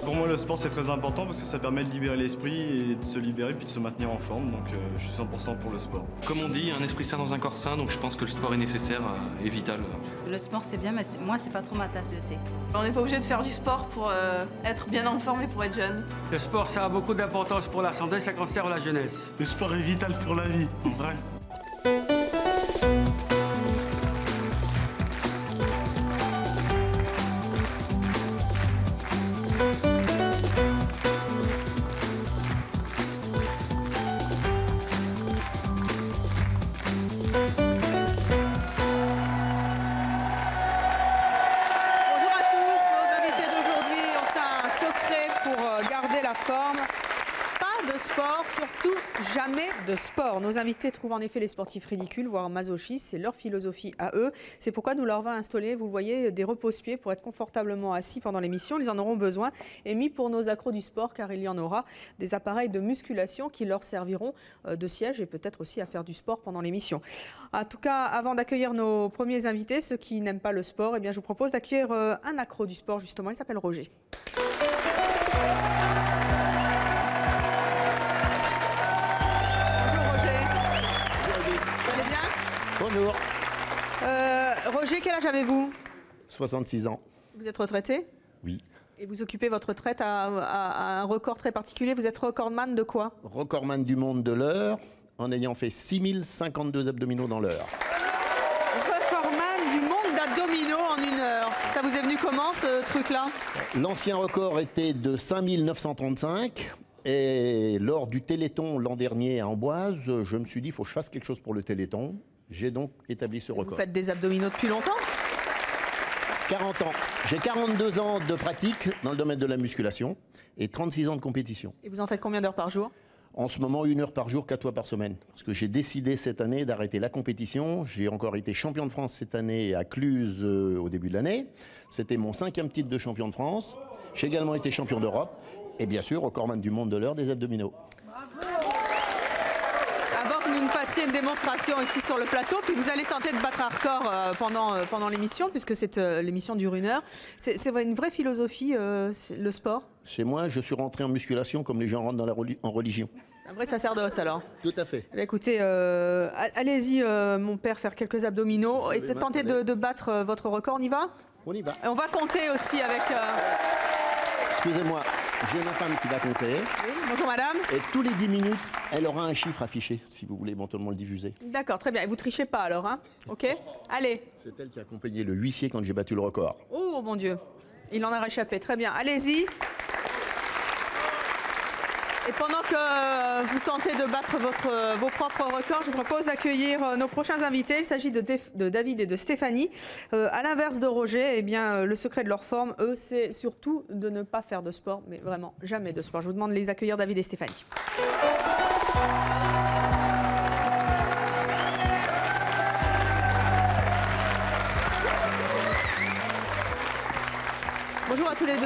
Pour moi, le sport, c'est très important parce que ça permet de libérer l'esprit et de se libérer puis de se maintenir en forme. Donc, je suis 100% pour le sport. Comme on dit, un esprit sain dans un corps sain, donc je pense que le sport est nécessaire et vital. Le sport, c'est bien, mais moi, c'est pas trop ma tasse de thé. On n'est pas obligé de faire du sport pour être bien en forme et pour être jeune. Le sport, ça a beaucoup d'importance pour la santé, ça conserve la jeunesse. Le sport est vital pour la vie, en vrai. Surtout jamais de sport. Nos invités trouvent en effet les sportifs ridicules, voire masochistes. C'est leur philosophie à eux. C'est pourquoi nous leur avons installé, vous le voyez, des repose-pieds pour être confortablement assis pendant l'émission. Ils en auront besoin et mis pour nos accros du sport, car il y en aura des appareils de musculation qui leur serviront de siège et peut-être aussi à faire du sport pendant l'émission. En tout cas, avant d'accueillir nos premiers invités, ceux qui n'aiment pas le sport, eh bien, je vous propose d'accueillir un accro du sport justement. Il s'appelle Roger. Bonjour. Roger, quel âge avez-vous? 66 ans. Vous êtes retraité? Oui. Et vous occupez votre retraite à un record très particulier. Vous êtes recordman de quoi? Recordman du monde de l'heure, en ayant fait 6052 abdominaux dans l'heure. Recordman du monde d'abdominaux en 1 heure. Ça vous est venu comment, ce truc-là? L'ancien record était de 5935. Et lors du Téléthon l'an dernier à Amboise, je me suis dit, il faut que je fasse quelque chose pour le Téléthon. J'ai donc établi ce record. Vous faites des abdominaux depuis longtemps? 40 ans. J'ai 42 ans de pratique dans le domaine de la musculation et 36 ans de compétition. Et vous en faites combien d'heures par jour? En ce moment, 1 heure par jour, 4 fois par semaine. Parce que j'ai décidé cette année d'arrêter la compétition. J'ai encore été champion de France cette année à Cluse au début de l'année. C'était mon 5e titre de champion de France. J'ai également été champion d'Europe. Et bien sûr, recordman du monde de l'heure des abdominaux. Avant que nous ne fassions une démonstration ici sur le plateau, puis vous allez tenter de battre un record pendant l'émission, puisque l'émission dure 1 heure. C'est une vraie philosophie, le sport? Chez moi, je suis rentré en musculation comme les gens rentrent en religion. Un vrai sacerdoce alors? Tout à fait. Eh bien, écoutez, allez-y, mon père, faire quelques abdominaux et tenter de battre votre record. On y va? On y va. Et on va compter aussi avec... Excusez-moi, j'ai ma femme qui va compter. Oui, bonjour madame. Et tous les 10 minutes, elle aura un chiffre affiché, si vous voulez éventuellement le diffuser. D'accord, très bien. Et vous trichez pas alors, hein? Ok? Allez. C'est elle qui a accompagné le huissier quand j'ai battu le record. Oh mon Dieu, il en a réchappé. Très bien, allez-y. Et pendant que vous tentez de battre vos propres records, je vous propose d'accueillir nos prochains invités. Il s'agit de David et de Stéphanie. À l'inverse de Roger, eh bien, le secret de leur forme, eux, c'est surtout de ne pas faire de sport, mais vraiment jamais de sport. Je vous demande de les accueillir, David et Stéphanie. Bonjour à tous les deux.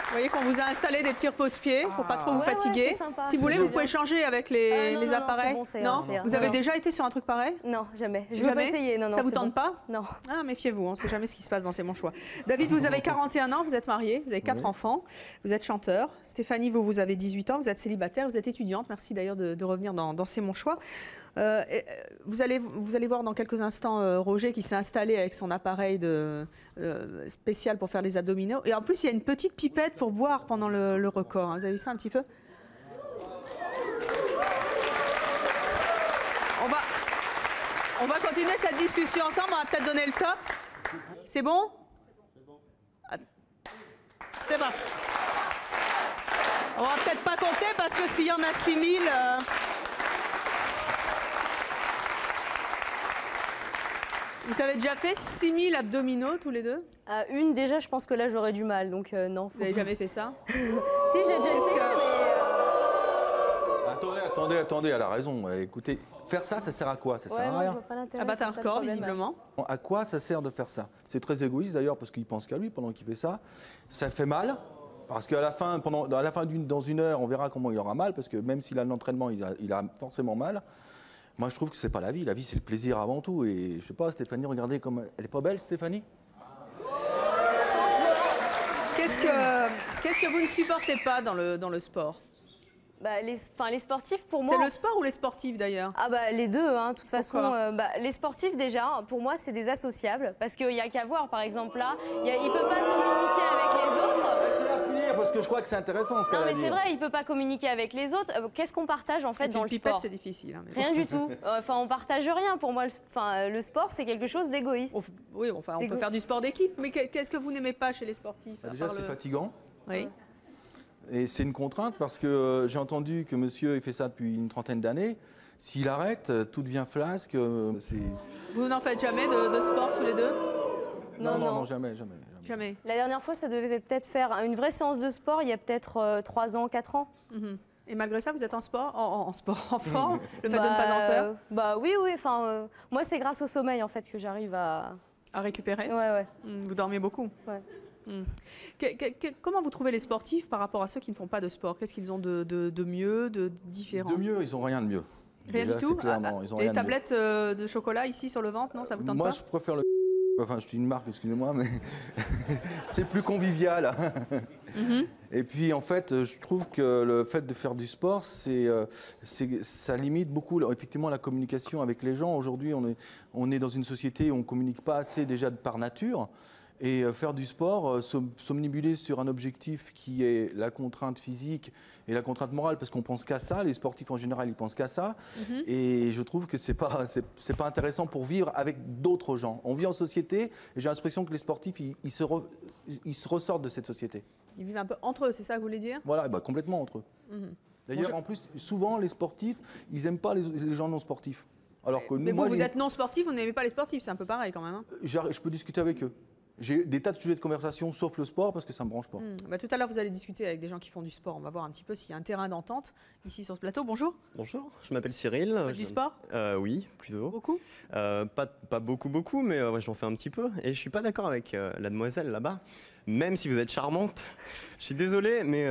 Vous voyez qu'on vous a installé des petits repose-pieds pour pas trop vous fatiguer. Sympa, si vous voulez, vous pouvez changer avec les appareils. Non, vous avez déjà été sur un truc pareil? Non, jamais. Je veux pas essayer. Non, ça vous tente pas? Non. Ah, méfiez-vous, on ne sait jamais ce qui se passe dans ces manchois. David, vous avez 41 ans, vous êtes marié, vous avez 4 enfants, vous êtes chanteur. Stéphanie, vous avez 18 ans, vous êtes célibataire, vous êtes étudiante. Merci d'ailleurs de revenir dans ces manchois. Vous allez voir dans quelques instants Roger qui s'est installé avec son appareil spécial pour faire les abdominaux. Et en plus, il y a une petite pipette pour boire pendant le record. Vous avez vu ça un petit peu? On va continuer cette discussion ensemble. On va peut-être donner le top. C'est bon? C'est parti. On va peut-être pas compter parce que s'il y en a 6000... Vous avez déjà fait 6000 abdominaux tous les deux? Une déjà, je pense que là j'aurais du mal, donc non. Vous n'avez jamais fait ça? Si, j'ai déjà essayé, mais... Attendez, elle a raison. Écoutez, faire ça sert à quoi? Ça sert à rien. Je vois pas l'intérêt. À battre un record, visiblement. À quoi ça sert de faire ça? C'est très égoïste d'ailleurs, parce qu'il pense qu'à lui pendant qu'il fait ça. Ça fait mal, parce qu'à la fin, dans 1 heure, on verra comment il aura mal, parce que même s'il a l'entraînement, il a forcément mal. Moi, je trouve que c'est pas la vie. La vie, c'est le plaisir avant tout. Et je sais pas, Stéphanie, regardez comme... Elle est pas belle, Stéphanie? Quel Qu'est-ce que vous ne supportez pas dans le sport? Bah, les sportifs, pour moi... C'est le sport ou les sportifs, d'ailleurs? Ah bah les deux, hein. De toute façon. Pourquoi Les sportifs, déjà, pour moi, c'est des associables. Parce qu'il n'y a qu'à voir, par exemple, là, il ne peut pas communiquer avec les autres. Laissez-la finir, parce que je crois que c'est intéressant ce qu'elle Non, a mais dit. c'est vrai, il ne peut pas communiquer avec les autres. Qu'est-ce qu'on partage, en fait, dans le sport? C'est difficile. Hein, mais Rien du tout. Enfin, on partage rien. Pour moi, le sport, c'est quelque chose d'égoïste. Oui, enfin, on peut faire du sport d'équipe. Mais qu'est-ce que vous n'aimez pas chez les sportifs? Déjà, c'est fatigant. Oui. Et c'est une contrainte parce que j'ai entendu que monsieur il fait ça depuis une trentaine d'années. S'il arrête, tout devient flasque. Vous n'en faites jamais de sport tous les deux? Non, jamais. La dernière fois, ça devait peut-être faire une vraie séance de sport il y a peut-être 3 ans, 4 ans. Et malgré ça, vous êtes en forme, le fait de ne pas en faire? Bah oui. Enfin, moi, c'est grâce au sommeil en fait que j'arrive à récupérer. Ouais. Vous dormez beaucoup. Ouais. Comment vous trouvez les sportifs par rapport à ceux qui ne font pas de sport? Qu'est-ce qu'ils ont de mieux, de différent? De mieux, ils n'ont rien de mieux. Rien du tout? Les tablettes de chocolat ici sur le ventre, non? Ça vous tente pas? Moi, je préfère le... Enfin, je suis une marque, excusez-moi, mais c'est plus convivial. Et puis, en fait, je trouve que le fait de faire du sport, ça limite beaucoup, effectivement, la communication avec les gens. Aujourd'hui, on est dans une société où on ne communique pas assez déjà par nature. Et faire du sport, somnibuler sur un objectif qui est la contrainte physique et la contrainte morale, parce qu'on pense qu'à ça, les sportifs en général, ils pensent qu'à ça. Et je trouve que c'est pas intéressant pour vivre avec d'autres gens. On vit en société et j'ai l'impression que les sportifs, ils se ressortent de cette société. Ils vivent un peu entre eux, c'est ça que vous voulez dire? Voilà, complètement entre eux. D'ailleurs, en plus, souvent, les sportifs, ils n'aiment pas les gens non sportifs. Alors que nous, mais vous êtes non sportif, vous n'aimez pas les sportifs, c'est un peu pareil quand même. Hein. Je peux discuter avec eux. J'ai des tas de sujets de conversation, sauf le sport, parce que ça ne me branche pas. Tout à l'heure, vous allez discuter avec des gens qui font du sport. On va voir un petit peu s'il y a un terrain d'entente ici sur ce plateau. Bonjour. Bonjour, je m'appelle Cyril. Du sport? Oui, plutôt. Beaucoup? Pas beaucoup, mais j'en fais un petit peu. Et je ne suis pas d'accord avec la demoiselle là-bas. Même si vous êtes charmante, je suis désolé, mais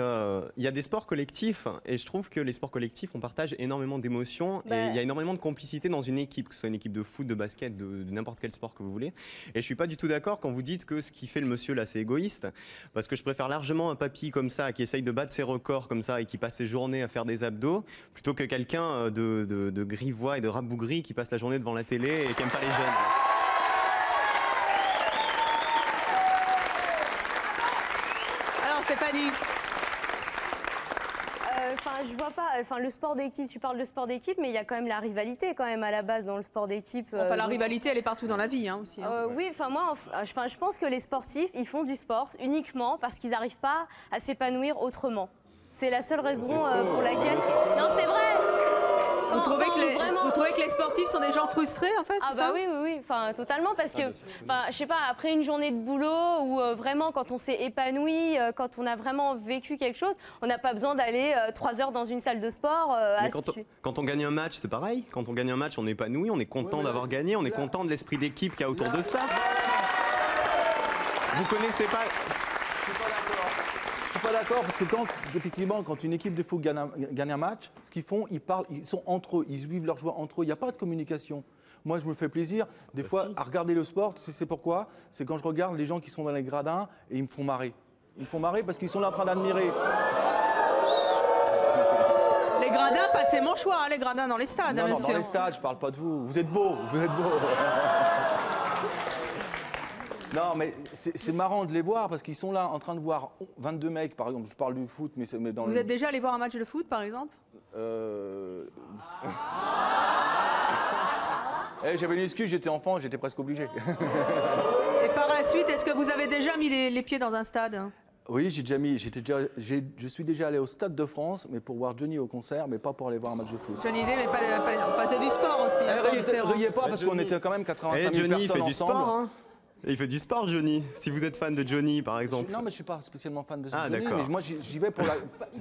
il y a des sports collectifs et je trouve que les sports collectifs, on partage énormément d'émotions et il y a énormément de complicité dans une équipe, que ce soit une équipe de foot, de basket, de n'importe quel sport que vous voulez. Et je suis pas du tout d'accord quand vous dites que ce qui fait le monsieur là, c'est égoïste, parce que je préfère largement un papy comme ça qui essaye de battre ses records comme ça et qui passe ses journées à faire des abdos, plutôt que quelqu'un de grivois et de rabougri qui passe la journée devant la télé et qui aime pas les jeunes. Stéphanie. Je vois pas. Enfin, le sport d'équipe, tu parles de sport d'équipe, mais il y a quand même la rivalité quand même à la base dans le sport d'équipe. La rivalité, elle est partout dans la vie aussi. Oui, je pense que les sportifs, ils font du sport uniquement parce qu'ils n'arrivent pas à s'épanouir autrement. C'est la seule raison pour laquelle. Non, c'est vrai. Vous trouvez que les sportifs sont des gens frustrés en fait? Ah bah oui, enfin totalement, parce que, je sais pas, après une journée de boulot ou vraiment quand on s'est épanoui, quand on a vraiment vécu quelque chose, on n'a pas besoin d'aller 3 heures dans une salle de sport. Mais quand on gagne un match, c'est pareil. Quand on gagne un match, on est épanoui, on est content d'avoir gagné, on est content de l'esprit d'équipe qu'il y a autour de ça. Vous connaissez pas? Je suis pas d'accord parce que quand une équipe de foot gagne un match, ce qu'ils font, ils sont entre eux, ils vivent leur joie entre eux. Il n'y a pas de communication. Moi, je me fais plaisir des fois à regarder le sport. Tu sais, c'est pourquoi? C'est quand je regarde les gens qui sont dans les gradins et ils me font marrer. Ils me font marrer parce qu'ils sont là en train d'admirer. Les gradins, pas de c'est mon choix, hein, les gradins dans les stades, non, bien non, sûr. Dans les stades, je parle pas de vous. Vous êtes beaux, vous êtes beaux. Non, mais c'est marrant de les voir parce qu'ils sont là en train de voir 22 mecs, par exemple. Je parle du foot, mais dans Vous êtes déjà allé voir un match de foot, par exemple? J'avais une excuse, j'étais enfant, j'étais presque obligé. Et par la suite, est-ce que vous avez déjà mis les pieds dans un stade? Oui, je suis déjà allé au Stade de France, mais pour voir Johnny au concert, mais pas pour aller voir un match de foot. Johnny Day, mais pas enfin, c'est du sport aussi. Riez pas parce qu'on était quand même 85 000 Johnny, personnes il fait du ensemble. sport, hein. Il fait du sport, Johnny. Si vous êtes fan de Johnny, par exemple. Non, mais je suis pas spécialement fan de Ah, Johnny. d'accord. Mais moi, j'y vais pour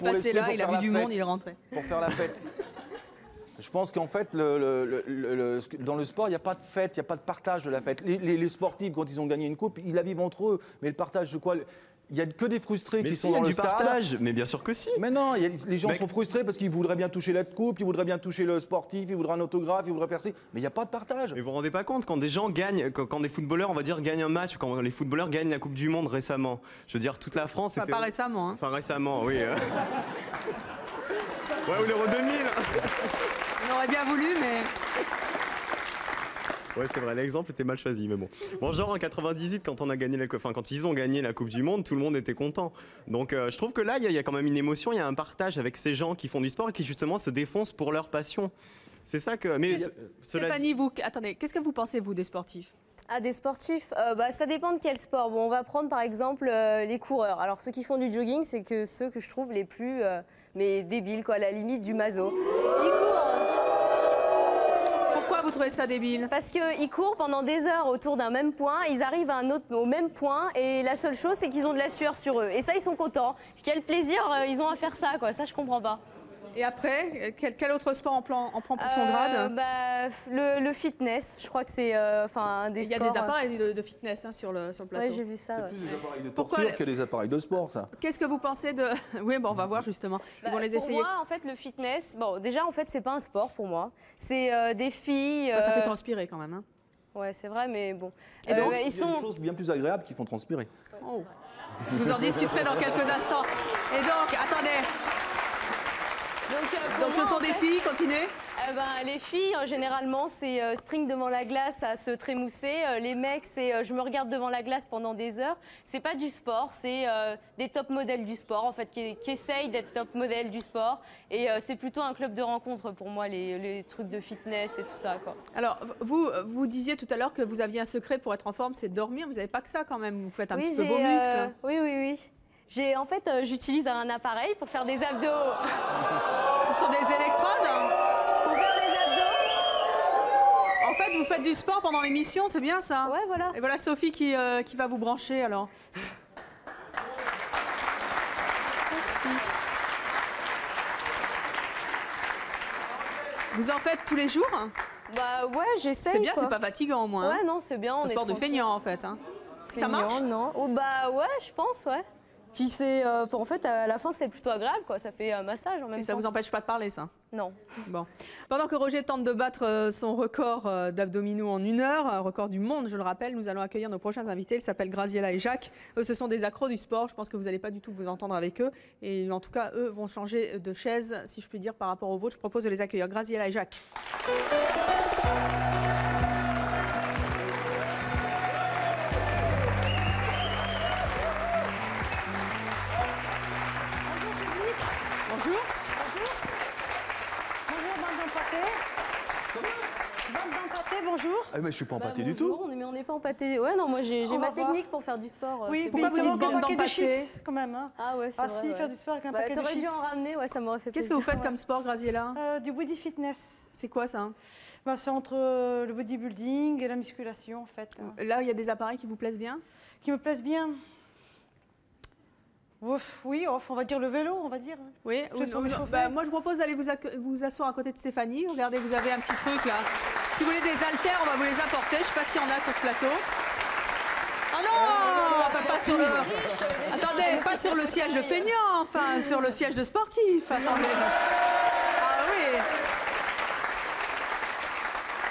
passer là, il a vu du monde, il est rentré. Pour faire la fête. Je pense qu'en fait, dans le sport, il n'y a pas de fête, il n'y a pas de partage de la fête. Les sportifs, quand ils ont gagné une coupe, ils la vivent entre eux. Mais le partage de quoi? Il n'y a que des frustrés Mais qui si, sont il y a dans le du stade. partage, mais bien sûr que si. Mais non, les gens Mec. sont frustrés parce qu'ils voudraient bien toucher la coupe, ils voudraient bien toucher le sportif, ils voudraient un autographe, ils voudraient faire ci. Mais il n'y a pas de partage. Mais vous vous rendez pas compte, quand des gens gagnent, quand des footballeurs, on va dire, gagnent un match, quand les footballeurs gagnent la Coupe du Monde récemment, je veux dire, toute la France Enfin, était... pas récemment. Hein. Enfin, récemment, oui. Ouais, ou l'Euro 2000. On aurait bien voulu, mais... Ouais, c'est vrai, l'exemple était mal choisi, mais bon. Bon, genre en 98, quand on a gagné quand ils ont gagné la Coupe du Monde, tout le monde était content. Donc, je trouve que là, il y a quand même une émotion, il y a un partage avec ces gens qui font du sport et qui justement se défoncent pour leur passion. C'est ça que. Mais Stéphanie, vous, attendez, qu'est-ce que vous pensez, vous, des sportifs? Ah, des sportifs, ça dépend de quel sport. Bon, on va prendre par exemple les coureurs. Alors ceux qui font du jogging, c'est que ceux que je trouve les plus mais débiles, quoi, à la limite du maso. Ils courent. Pourquoi vous trouvez ça débile? Parce qu'ils courent pendant des heures autour d'un même point, ils arrivent au même point et la seule chose c'est qu'ils ont de la sueur sur eux. Et ça ils sont contents. Quel plaisir ils ont à faire ça, quoi. Ça je comprends pas. Et après, quel autre sport en prend pour son grade? Le fitness, je crois que c'est un des sports... Il y a des appareils de fitness hein, sur le plateau. Oui, j'ai vu ça. C'est plus des appareils de torture que des appareils de sport, ça. Qu'est-ce que vous pensez de... Oui, bon, on va voir justement. Ils vont les essayer. Pour moi, en fait, le fitness, bon, déjà, en fait, c'est pas un sport pour moi. C'est des filles... Ça fait transpirer quand même. Hein. Ouais, c'est vrai, mais bon. Et donc, il y a des choses bien plus agréables qui font transpirer. Oh. Vous en discuterez dans quelques instants. Et donc, attendez... Donc ce sont des filles, continuez. Les filles, généralement, c'est string devant la glace à se trémousser. Les mecs, c'est je me regarde devant la glace pendant des heures. C'est pas du sport, c'est des top modèles du sport, en fait, qui essayent d'être top modèles du sport. Et c'est plutôt un club de rencontre pour moi, les trucs de fitness et tout ça, quoi. Alors, vous disiez tout à l'heure que vous aviez un secret pour être en forme, c'est de dormir. Vous n'avez pas que ça quand même, vous faites un petit peu vos muscles. Oui. En fait, j'utilise un appareil pour faire des abdos. Ce sont des électrodes? Pour faire des abdos. En fait, vous faites du sport pendant l'émission, c'est bien ça? Ouais, voilà. Et voilà Sophie qui va vous brancher alors. Merci. Vous en faites tous les jours? Bah ouais, j'essaie. C'est bien, c'est pas fatigant au moins. Ouais, non, c'est bien. Un sport de feignant en fait. Hein. Ça marche? Non. Oh, bah ouais, je pense, ouais. Puis c'est, en fait, à la fin, c'est plutôt agréable, quoi. Ça fait un massage en même temps. Et ça vous empêche pas de parler, ça? Non. Bon. Pendant que Roger tente de battre son record d'abdominaux en 1 heure, un record du monde, je le rappelle, nous allons accueillir nos prochains invités. Ils s'appellent Graziella et Jacques. Eux, ce sont des accros du sport. Je pense que vous n'allez pas du tout vous entendre avec eux. Et en tout cas, eux vont changer de chaise, si je puis dire, par rapport aux vôtres. Je propose de les accueillir. Graziella et Jacques. Bonjour. Bonjour, bande d'empâtés. Bande d'empâtés, bonjour. Ah, mais je suis pas empâté du bonjour, tout. Mais on n'est pas empâté. Ouais, non, moi j'ai On ma va voir. technique pour faire du sport. Oui, c'est pourquoi bon. vous dites bande d'empâtés de chips quand même hein. Ah ouais, c'est Ah vrai. si, ouais. faire du sport avec un paquet de T'aurais chips. dû en ramener, ouais, ça m'aurait fait Qu'est-ce plaisir. que vous faites comme sport, Graziella? Du body fitness. C'est quoi ça? C'est entre le bodybuilding et la musculation en fait. Là, il y a des appareils qui vous plaisent bien? Qui me plaisent bien. Ouf, oui, on va dire le vélo, on va dire. Oui, Juste pour m'échauffer. moi je vous propose d'aller vous asseoir à côté de Stéphanie. Regardez, vous avez un petit truc là. Si vous voulez des haltères, on va vous les apporter. Je ne sais pas s'il y en a sur ce plateau. Ah non, pas sur le... Attendez, pas sur le siège de feignant, enfin sur le siège de sportif. Attendez. Ah oui.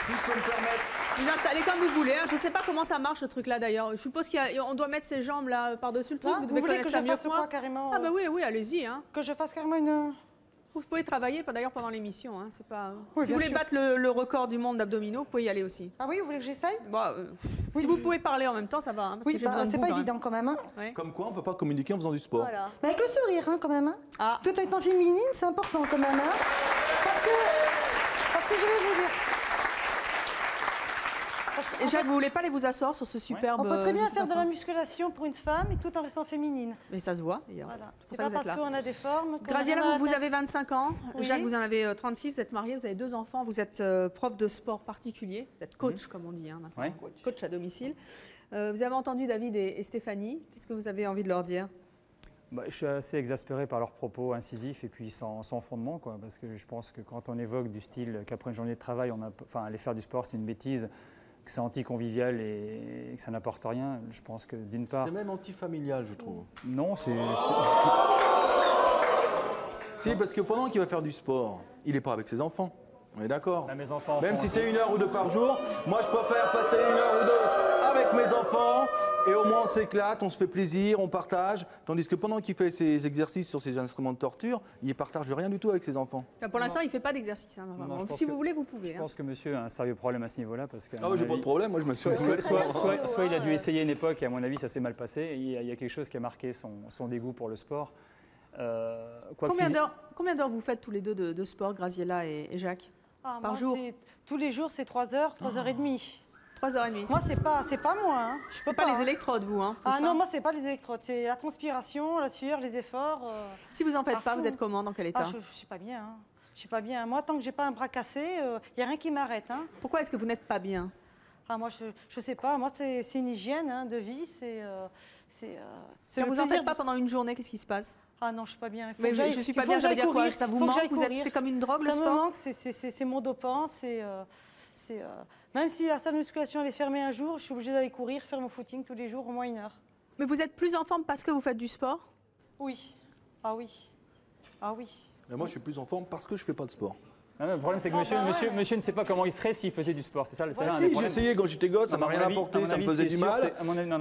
Si je peux me permettre. Vous installez comme vous voulez. Hein. Je ne sais pas comment ça marche ce truc là d'ailleurs. Je suppose qu'on doit mettre ses jambes là par-dessus le truc. Vous devez voulez connaître que ça je mieux fasse que moi. quoi carrément Ah bah oui, allez-y. Hein. Que je fasse carrément une... Vous pouvez travailler d'ailleurs pendant l'émission. Hein. C'est pas... Oui, si vous bien voulez sûr. battre le record du monde d'abdominaux, vous pouvez y aller aussi. Ah oui, vous voulez que j'essaye? Si vous pouvez parler en même temps, ça va. Hein, parce que j'ai besoin de c'est vous, pas quand même. évident quand même. Hein. Ouais. Comme quoi, on peut pas communiquer en faisant du sport. Voilà. Mais avec le sourire hein, quand même. Hein. Ah. Tout étant féminine, c'est important quand même. Hein. Parce que je vais vous dire... Et Jacques, vous voulez pas aller vous asseoir sur ce superbe... On peut très bien faire de la musculation pour une femme et tout en restant féminine. Mais ça se voit, d'ailleurs. Voilà. C'est pour C'est ça pas que vous êtes parce là. qu'on a des formes... qu'on a Graziella, mal à vous la avez tête. 25 ans. Oui. Jacques, vous en avez 36. Vous êtes marié, vous avez 2 enfants. Vous êtes prof de sport particulier. Vous êtes coach, comme on dit hein, maintenant. Ouais. Coach à domicile. Vous avez entendu David et Stéphanie. Qu'est-ce que vous avez envie de leur dire? Je suis assez exaspéré par leurs propos incisifs et puis sans fondement, quoi, parce que je pense que quand on évoque du style qu'après une journée de travail, aller faire du sport, c'est une bêtise. que c'est anti-convivial et que ça n'apporte rien. Je pense que d'une part... C'est même anti-familial, je trouve. Non, c'est... Si, parce que pendant qu'il va faire du sport, il n'est pas avec ses enfants. On est d'accord. Mes enfants même si c'est 1 heure ou 2 par jour, moi je préfère passer 1 heure ou 2 avec mes enfants et au moins on s'éclate, on se fait plaisir, on partage. Tandis que pendant qu'il fait ses exercices sur ses instruments de torture, il ne partage rien du tout avec ses enfants. Enfin, pour l'instant, il ne fait pas d'exercice. Hein, si vous voulez, vous pouvez. Je pense que monsieur a un sérieux problème à ce niveau-là. Ah oui, j'ai pas de problème, moi je me suis... Soit il a dû essayer une époque et à mon avis ça s'est mal passé. Et il y a quelque chose qui a marqué son dégoût pour le sport. Combien d'heures vous faites tous les deux de sport, Graziella et Jacques, par jour? Tous les jours, c'est 3 heures, 3h30. 3h30. Moi, c'est pas moi. Hein. Je peux pas les électrodes, vous hein, non, moi, c'est pas les électrodes. C'est la transpiration, la sueur, les efforts. Si vous en faites pas, vous êtes comment? Dans quel état? Je suis pas bien. Hein. Je suis pas bien. Moi, tant que j'ai pas un bras cassé, il n'y a rien qui m'arrête. Hein. Pourquoi est-ce que vous n'êtes pas bien? Moi, je sais pas. Moi, c'est une hygiène de vie. Quand vous n'en faites pas pendant une journée, qu'est-ce qui se passe? Non, je suis pas bien. Mais je suis pas bien, ça veut dire quoi? Ça vous manque? C'est comme une drogue, le sport? Ça me manque, c'est mon dopant. Même si la salle de musculation elle est fermée un jour, je suis obligée d'aller courir, faire mon footing tous les jours, au moins 1 heure. Mais vous êtes plus en forme parce que vous faites du sport? Oui. Ah oui. Ah oui. Mais moi, je suis plus en forme parce que je fais pas de sport. Le problème, c'est que monsieur ne sait pas comment il serait s'il faisait du sport. C'est ça, si, j'ai essayé quand j'étais gosse, ça m'a rien apporté, ça me faisait du mal.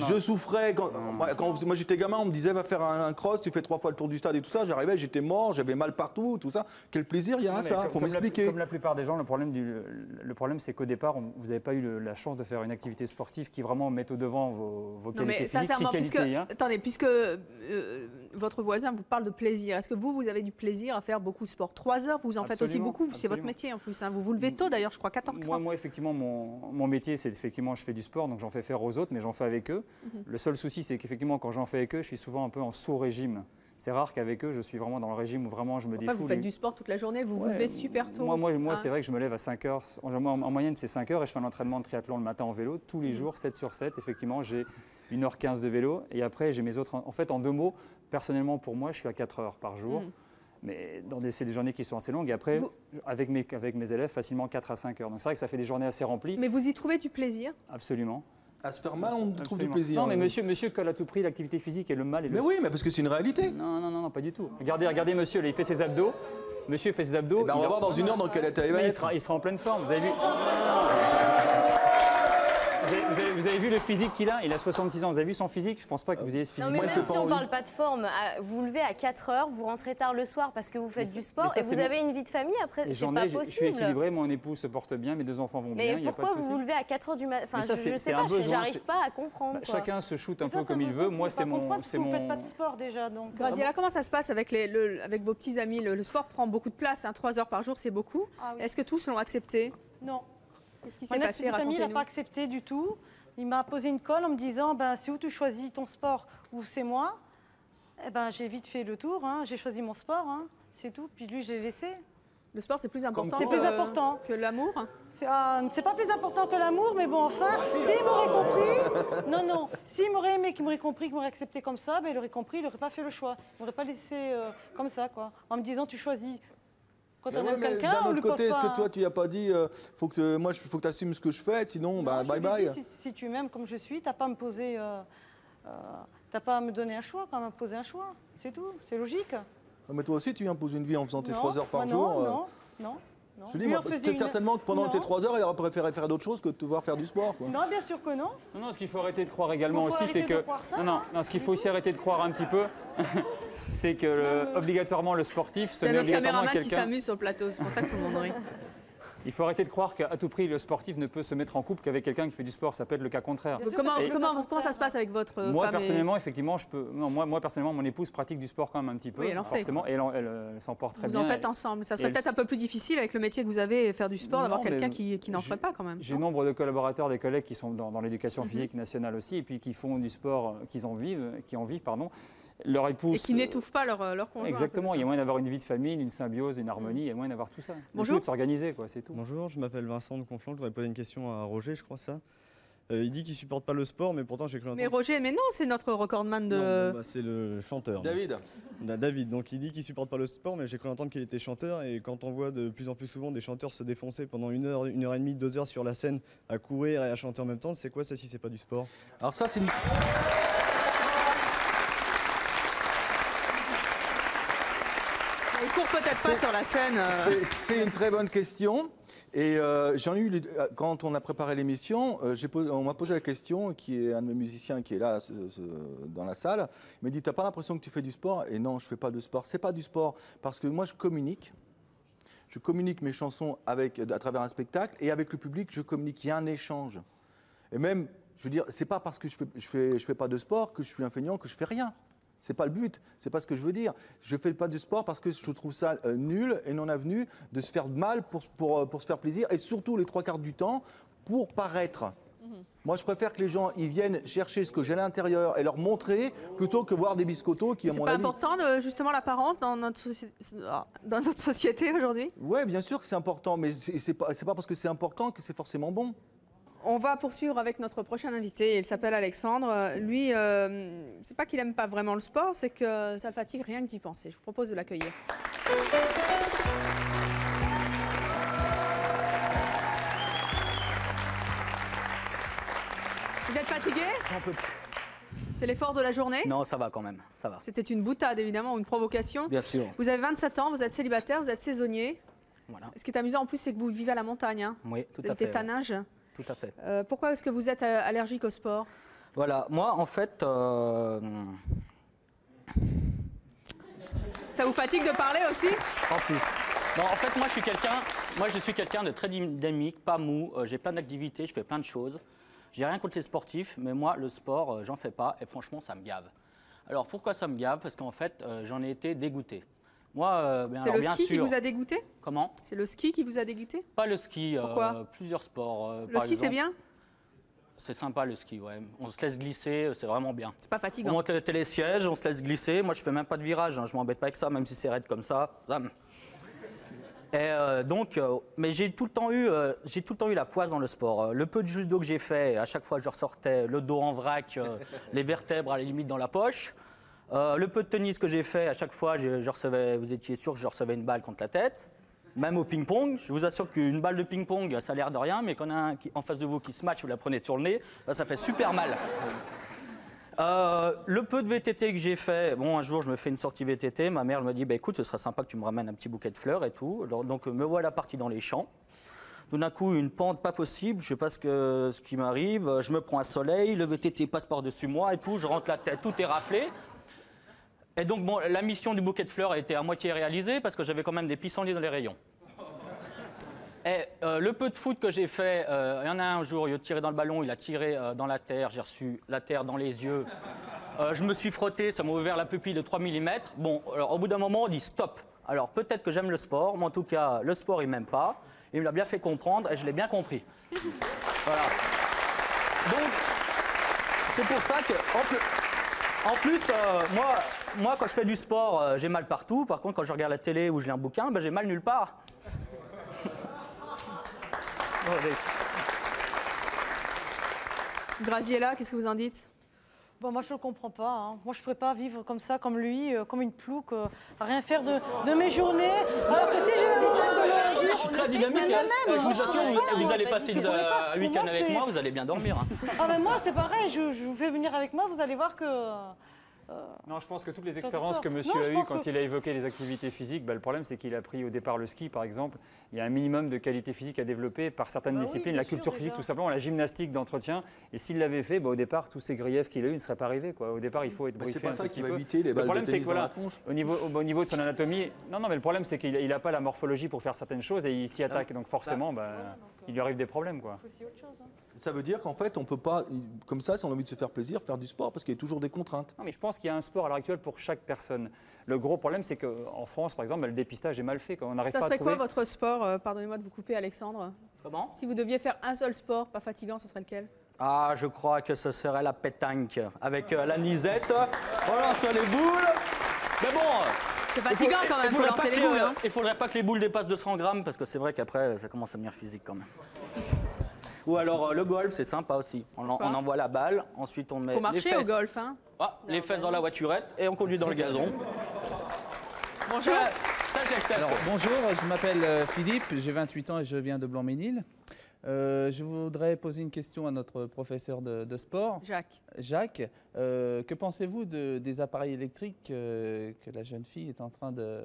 Je souffrais. Quand moi j'étais gamin, on me disait va faire un cross, tu fais 3 fois le tour du stade et tout ça. J'arrivais, j'étais mort, j'avais mal partout, tout ça. Quel plaisir il y a à ça, faut m'expliquer. Comme la plupart des gens, le problème c'est qu'au départ, vous n'avez pas eu la chance de faire une activité sportive qui vraiment mette au devant vos qualités physiques. Attendez, puisque votre voisin vous parle de plaisir, est-ce que vous avez du plaisir à faire beaucoup de sport? 3 heures, vous en faites aussi beaucoup, c'est votre métier en plus. Vous vous levez tôt d'ailleurs, je crois, 4h30. Moi, effectivement, mon métier, c'est effectivement, je fais du sport, donc j'en fais faire aux autres, mais j'en fais avec eux. Le seul souci, c'est qu'effectivement, quand j'en fais avec eux, je suis souvent un peu en sous-régime. C'est rare qu'avec eux, je suis vraiment dans le régime où vraiment je me défoule. Vous faites du sport toute la journée, vous vous levez super tôt. Moi c'est vrai que je me lève à 5 heures. En moyenne, c'est 5 heures et je fais un entraînement de triathlon le matin en vélo. Tous les jours, 7 sur 7. Effectivement, j'ai 1h15 de vélo. Et après, j'ai mes autres... En fait, en 2 mots, personnellement, pour moi, je suis à 4 heures par jour. Mais c'est des journées qui sont assez longues. Et après, avec mes élèves, facilement 4 à 5 heures. Donc c'est vrai que ça fait des journées assez remplies. Mais vous y trouvez du plaisir? Absolument. À se faire mal, on trouve du plaisir. Non, mais monsieur colle à tout prix l'activité physique et le mal. Mais oui, mais parce que c'est une réalité. Non, pas du tout. Regardez monsieur, là, il fait ses abdos. Monsieur fait ses abdos. On va voir dans 1 heure dans quel état il va être. Il sera en pleine forme. Vous avez vu Vous avez vu le physique qu'il a? Il a 66 ans. Vous avez vu son physique? Je pense pas que vous ayez ce physique. Non, mais même si on ne parle pas de forme, vous vous levez à 4 heures, vous rentrez tard le soir parce que vous faites du sport et vous avez une vie de famille après, c'est pas possible. Je suis équilibré, mon épouse se porte bien, mes 2 enfants vont bien. Mais pourquoi vous vous levez à 4 heures du matin? Enfin, je ne sais pas, j'arrive pas à comprendre. Chacun se shoot un peu comme il veut. Moi, c'est mon... Vous ne faites pas de sport déjà, donc... Graziella, comment ça se passe avec vos petits amis? Le sport prend beaucoup de place, 3 heures par jour, c'est beaucoup. Est-ce que tous l'ont accepté? Non. Qu'est-ce qui s'est passé? Mon ami, il n'a pas accepté du tout. Il m'a posé une colle en me disant c'est où tu choisis ton sport ou c'est moi. J'ai vite fait le tour, j'ai choisi mon sport, c'est tout. Puis lui, je l'ai laissé. Le sport, c'est plus important, que l'amour? C'est pas plus important que l'amour, mais bon, enfin, s'il m'aurait compris... Non, s'il m'aurait aimé, qu'il m'aurait compris, qu'il m'aurait accepté comme ça, il aurait compris, il n'aurait pas fait le choix. Il m'aurait pas laissé comme ça, quoi. En me disant, tu choisis... Quand on aime quelqu'un, d'un autre côté, est-ce que toi, tu n'as pas dit faut que tu assumes ce que je fais, sinon, bye bye. Si tu m'aimes comme je suis, tu n'as pas à me poser, t'as pas à me donner un choix, quand même, à me poser un choix. C'est tout, c'est logique. Mais toi aussi, tu imposes une vie en faisant tes 3 heures par jour. Non. Je dis, c'est certainement que pendant tes 3 heures, il aurait préféré faire d'autres choses que de te voir faire du sport. Quoi. Non, bien sûr que non. Non, ce qu'il faut arrêter de croire également aussi, c'est que... Non, ce qu'il faut aussi arrêter de croire un petit peu, c'est que obligatoirement le sportif se met obligatoirement à quelqu'un... Il y a notre caméraman qui s'amuse sur le plateau, c'est pour ça que tout le monde rit. Il faut arrêter de croire qu'à tout prix, le sportif ne peut se mettre en couple qu'avec quelqu'un qui fait du sport. Ça peut être le cas contraire. Comment ça se passe avec votre moi, femme personnellement, effectivement, je peux... Non, moi, personnellement, mon épouse pratique du sport quand même un petit peu. Oui, elle en fait. Forcément, et elle s'en porte très bien. Vous en faites ensemble. Ça serait peut-être un peu plus difficile avec le métier que vous avez, faire du sport, d'avoir quelqu'un qui n'en ferait pas quand même. J'ai nombre de collaborateurs, des collègues qui sont dans l'éducation physique nationale aussi, et puis qui font du sport, qui en vivent, leur épouse... Et qui n'étouffent pas leur conjoint. Exactement, il y a moyen d'avoir une vie de famille, une symbiose, une harmonie, il y a moyen d'avoir tout ça. Bonjour. De s'organiser, quoi, c'est tout. Bonjour, je m'appelle Vincent de Conflans, je voudrais poser une question à Roger, je crois ça. Il dit qu'il supporte pas le sport, mais pourtant j'ai cru entendre... Mais Roger, mais non, c'est notre recordman de... Non, bah, c'est le chanteur. David. David, donc il dit qu'il supporte pas le sport, mais j'ai cru entendre qu'il était chanteur. Et quand on voit de plus en plus souvent des chanteurs se défoncer pendant 1 heure, 1 heure et demie, 2 heures sur la scène, à courir et à chanter en même temps, c'est quoi ça si c'est pas du sport? Alors ça, c'est une... Il court peut-être pas sur la scène. C'est une très bonne question. Et j'en ai eu, quand on a préparé l'émission, on m'a posé la question, qui est un de mes musiciens qui est là dans la salle. Il m'a dit, t'as pas l'impression que tu fais du sport? Et non, je fais pas de sport. C'est pas du sport, parce que moi je communique. Je communique mes chansons à travers un spectacle, et avec le public, je communique. Il y a un échange. Et même, je veux dire, c'est pas parce que je fais pas de sport que je suis un feignant, que je fais rien. C'est pas le but, c'est pas ce que je veux dire. Je fais pas de sport parce que je trouve ça nul et non avenu de se faire mal pour se faire plaisir, et surtout les 3/4 du temps pour paraître. Moi, je préfère que les gens ils viennent chercher ce que j'ai à l'intérieur et leur montrer plutôt que voir des biscottos qui, à mon avis... C'est pas important, justement, l'apparence dans notre société aujourd'hui? Oui, bien sûr que c'est important, mais c'est pas parce que c'est important que c'est forcément bon. On va poursuivre avec notre prochain invité. Il s'appelle Alexandre. Lui, c'est pas qu'il aime pas vraiment le sport, c'est que ça le fatigue rien que d'y penser. Je vous propose de l'accueillir. Vous êtes fatigué? J'en peux plus. C'est l'effort de la journée? Non, ça va quand même, ça va. C'était une boutade, évidemment, ou une provocation. Bien sûr. Vous avez 27 ans, vous êtes célibataire, vous êtes saisonnier. Voilà. Ce qui est amusant en plus, c'est que vous vivez à la montagne. Hein. Oui, tout vous à êtes fait. étanage. Tout à fait. Pourquoi est-ce que vous êtes allergique au sport? Voilà, moi en fait... Ça vous fatigue de parler aussi? En plus. Non, en fait, moi je suis quelqu'un de très dynamique, pas mou. J'ai plein d'activités, je fais plein de choses. J'ai rien contre les sportifs, mais moi, le sport, j'en fais pas, et franchement, ça me gave. Alors, pourquoi ça me gave? Parce qu'en fait, j'en ai été dégoûté. Moi, c'est le ski qui vous a dégoûté? Comment? C'est le ski qui vous a dégoûté? Pas le ski, plusieurs sports. Le ski, c'est bien? C'est sympa le ski, ouais. On se laisse glisser, c'est vraiment bien. C'est pas fatigant? On monte les télésièges, on se laisse glisser. Moi, je fais même pas de virage, hein. Je m'embête pas avec ça, même si c'est raide comme ça. Et mais j'ai tout le temps eu la poisse dans le sport. Le peu de judo que j'ai fait, à chaque fois je ressortais le dos en vrac, les vertèbres à la limite dans la poche. Le peu de tennis que j'ai fait, à chaque fois je recevais, vous étiez sûr que je recevais une balle contre la tête. Même au ping-pong, je vous assure qu'une balle de ping-pong, ça a l'air de rien, mais quand on a un en face de vous qui se match, vous la prenez sur le nez, ça fait super mal. Le peu de VTT que j'ai fait, bon, un jour je me fais une sortie VTT, ma mère me dit bah, écoute, ce serait sympa que tu me ramènes un petit bouquet de fleurs et tout. Donc me voilà parti dans les champs. Tout d'un coup, une pente pas possible, je sais pas ce qui m'arrive, je me prends un soleil, le VTT passe par-dessus moi et tout, je rentre la tête, tout est raflé. Et donc bon, la mission du bouquet de fleurs a été à moitié réalisée parce que j'avais quand même des pissenlits dans les rayons. Et le peu de foot que j'ai fait, il y en a un jour, il a tiré dans le ballon, il a tiré dans la terre, j'ai reçu la terre dans les yeux. Je me suis frotté, ça m'a ouvert la pupille de 3 mm. Bon, alors au bout d'un moment, on dit stop. Alors peut-être que j'aime le sport, mais en tout cas, le sport, il m'aime pas. Il me l'a bien fait comprendre et je l'ai bien compris. Voilà. Donc, c'est pour ça que, en plus, moi, quand je fais du sport, j'ai mal partout. Par contre, quand je regarde la télé ou je lis un bouquin, ben, j'ai mal nulle part. Graziella, qu'est-ce que vous en dites? Bon, moi, je ne le comprends pas. Hein. Moi, je ne pourrais pas vivre comme ça, comme lui, comme une plouque, à rien faire de mes journées. Alors que si j'ai un je suis très dynamique. Je vous assure, vous allez passer un week-end avec moi, vous allez bien dormir. Hein. Ah, mais moi, c'est pareil. Je vous fais venir avec moi, vous allez voir que... Non, je pense que toutes les expériences que monsieur a eues quand il a évoqué les activités physiques, le problème c'est qu'il a pris au départ le ski par exemple. Il y a un minimum de qualité physique à développer par certaines disciplines, la culture physique tout simplement, la gymnastique d'entretien. Et s'il l'avait fait, au départ, tous ces griefs qu'il a eu ne seraient pas arrivés. Au départ, il faut être briefé. C'est pas ça qui va peu. éviter les balles de tennis dans la tronche. Au niveau de son anatomie, non, mais le problème c'est qu'il n'a pas la morphologie pour faire certaines choses et il s'y attaque. Donc forcément, il lui arrive des problèmes. Quoi. Ça veut dire qu'en fait, on ne peut pas, comme ça, si on a envie de se faire plaisir, faire du sport parce qu'il y a toujours des contraintes. Non, mais je pense qu'il y a un sport à l'heure actuelle pour chaque personne. Le gros problème, c'est qu'en France, par exemple, le dépistage est mal fait. On n'arrive pas à trouver... Ça serait quoi votre sport? Pardonnez-moi de vous couper, Alexandre. Comment? Si vous deviez faire un seul sport, pas fatigant, ce serait lequel? Ah, je crois que ce serait la pétanque. Avec la nisette, on lance les boules. Mais bon... C'est fatigant quand même, il faut lancer les boules. Hein. Il ne faudrait pas que les boules dépassent 200 grammes, parce que c'est vrai qu'après, ça commence à devenir physique quand même. Ou alors le golf, c'est sympa aussi. On envoie la balle, ensuite on met Faut marcher les fesses, au golf, hein. les fesses dans la voiturette et on conduit dans le gazon. Bonjour. Ça j'accepte. Alors, bonjour, je m'appelle Philippe, j'ai 28 ans et je viens de Blanc-Ménil. Je voudrais poser une question à notre professeur de sport. Jacques, que pensez-vous des appareils électriques que la jeune fille est en train de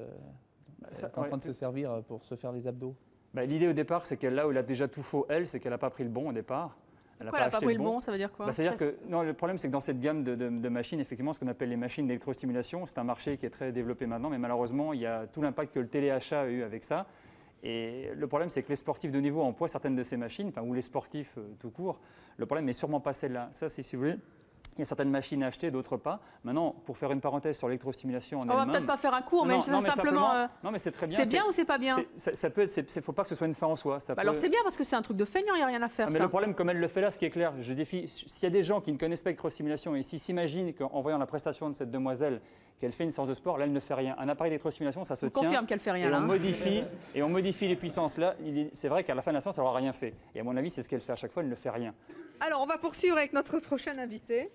se servir pour se faire les abdos? L'idée au départ, c'est qu'elle, là où elle a déjà tout faux, c'est qu'elle n'a pas pris le bon au départ. Pourquoi elle n'a pas pris le bon? Ça veut dire quoi? C'est-à-dire que non, le problème, c'est que dans cette gamme de machines, effectivement, ce qu'on appelle les machines d'électrostimulation, c'est un marché qui est très développé maintenant, mais malheureusement, il y a tout l'impact que le téléachat a eu avec ça. Et le problème, c'est que les sportifs de niveau emploient certaines de ces machines, ou les sportifs tout court. Le problème n'est sûrement pas celle-là. Ça, c'est, si vous voulez, il y a certaines machines à acheter, d'autres pas. Maintenant, pour faire une parenthèse sur l'électrostimulation en elle-même... On va peut-être pas faire un cours, mais simplement... Non, mais c'est très bien. C'est bien ou c'est pas bien? Ça peut être... Il ne faut pas que ce soit une fin en soi. Alors c'est bien parce que c'est un truc de feignant, il n'y a rien à faire. Mais le problème, comme elle le fait là, ce qui est clair, je défie... S'il y a des gens qui ne connaissent pas l'électrostimulation et s'ils s'imaginent qu'en voyant la prestation de cette demoiselle, qu'elle fait une séance de sport, là, elle ne fait rien. Un appareil d'électrostimulation, ça se tient. On confirme qu'elle fait rien, et là. On modifie les puissances. Là, c'est vrai qu'à la fin de la séance, elle n'aura rien fait. Et à mon avis, c'est ce qu'elle fait à chaque fois, elle ne fait rien. Alors, on va poursuivre avec notre prochaine invitée.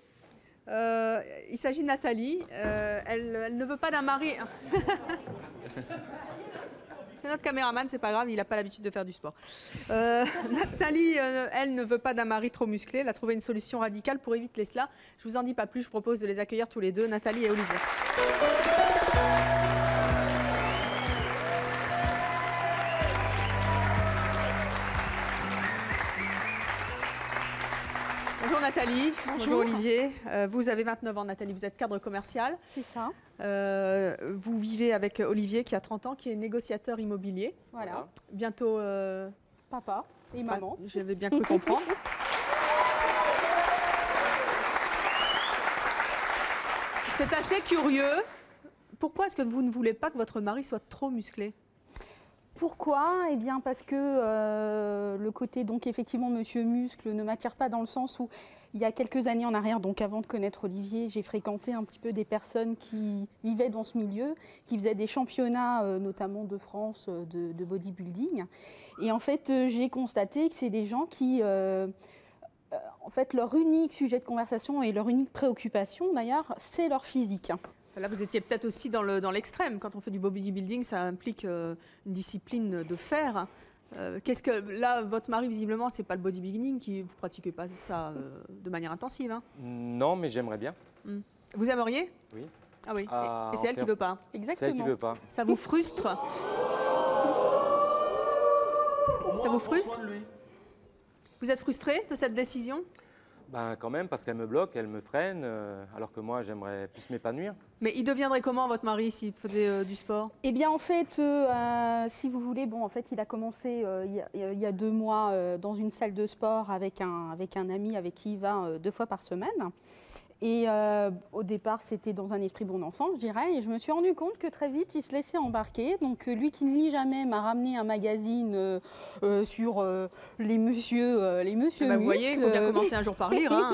Il s'agit de Nathalie. Elle ne veut pas d'un mari. C'est notre caméraman, c'est pas grave, il n'a pas l'habitude de faire du sport. Nathalie, elle ne veut pas d'un mari trop musclé. Elle a trouvé une solution radicale pour éviter cela. Je vous en dis pas plus, je propose de les accueillir tous les deux, Nathalie et Olivier. Bonjour Nathalie, bonjour Olivier. Vous avez 29 ans Nathalie, vous êtes cadre commercial. C'est ça. Vous vivez avec Olivier qui a 30 ans, qui est négociateur immobilier. Voilà. Bientôt... Papa et maman. J'avais bien cru comprendre. C'est assez curieux. Pourquoi est-ce que vous ne voulez pas que votre mari soit trop musclé? Pourquoi? Eh bien parce que le côté, donc effectivement, Monsieur Muscle ne m'attire pas dans le sens où il y a quelques années en arrière, donc avant de connaître Olivier, j'ai fréquenté un petit peu des personnes qui vivaient dans ce milieu, qui faisaient des championnats, notamment de France, de bodybuilding. Et en fait, j'ai constaté que c'est des gens qui... en fait, leur unique sujet de conversation et leur unique préoccupation, d'ailleurs, c'est leur physique. Là, vous étiez peut-être aussi dans l'extrême. Quand on fait du bodybuilding, ça implique une discipline de fer. Qu'est-ce que là, votre mari, visiblement, c'est pas le bodybuilding, vous pratiquez pas ça de manière intensive, hein? Non, mais j'aimerais bien. Vous aimeriez? Oui. Ah oui. Et c'est elle qui veut pas. Exactement. C'est elle qui veut pas. Ça vous frustre? Ça vous frustre? Vous êtes frustré de cette décision? Ben, quand même, parce qu'elle me bloque, elle me freine, alors que moi, j'aimerais plus m'épanouir. Mais il deviendrait comment, votre mari, s'il faisait du sport? Eh bien, en fait, si vous voulez, bon, en fait, il a commencé il y a 2 mois dans une salle de sport avec un ami avec qui il va 2 fois par semaine. Et au départ, c'était dans un esprit bon enfant, je dirais. Et je me suis rendu compte que très vite, il se laissait embarquer. Donc, lui qui ne lit jamais m'a ramené un magazine sur les monsieur muscles. Vous voyez, il faut bien commencer un jour par lire. Hein.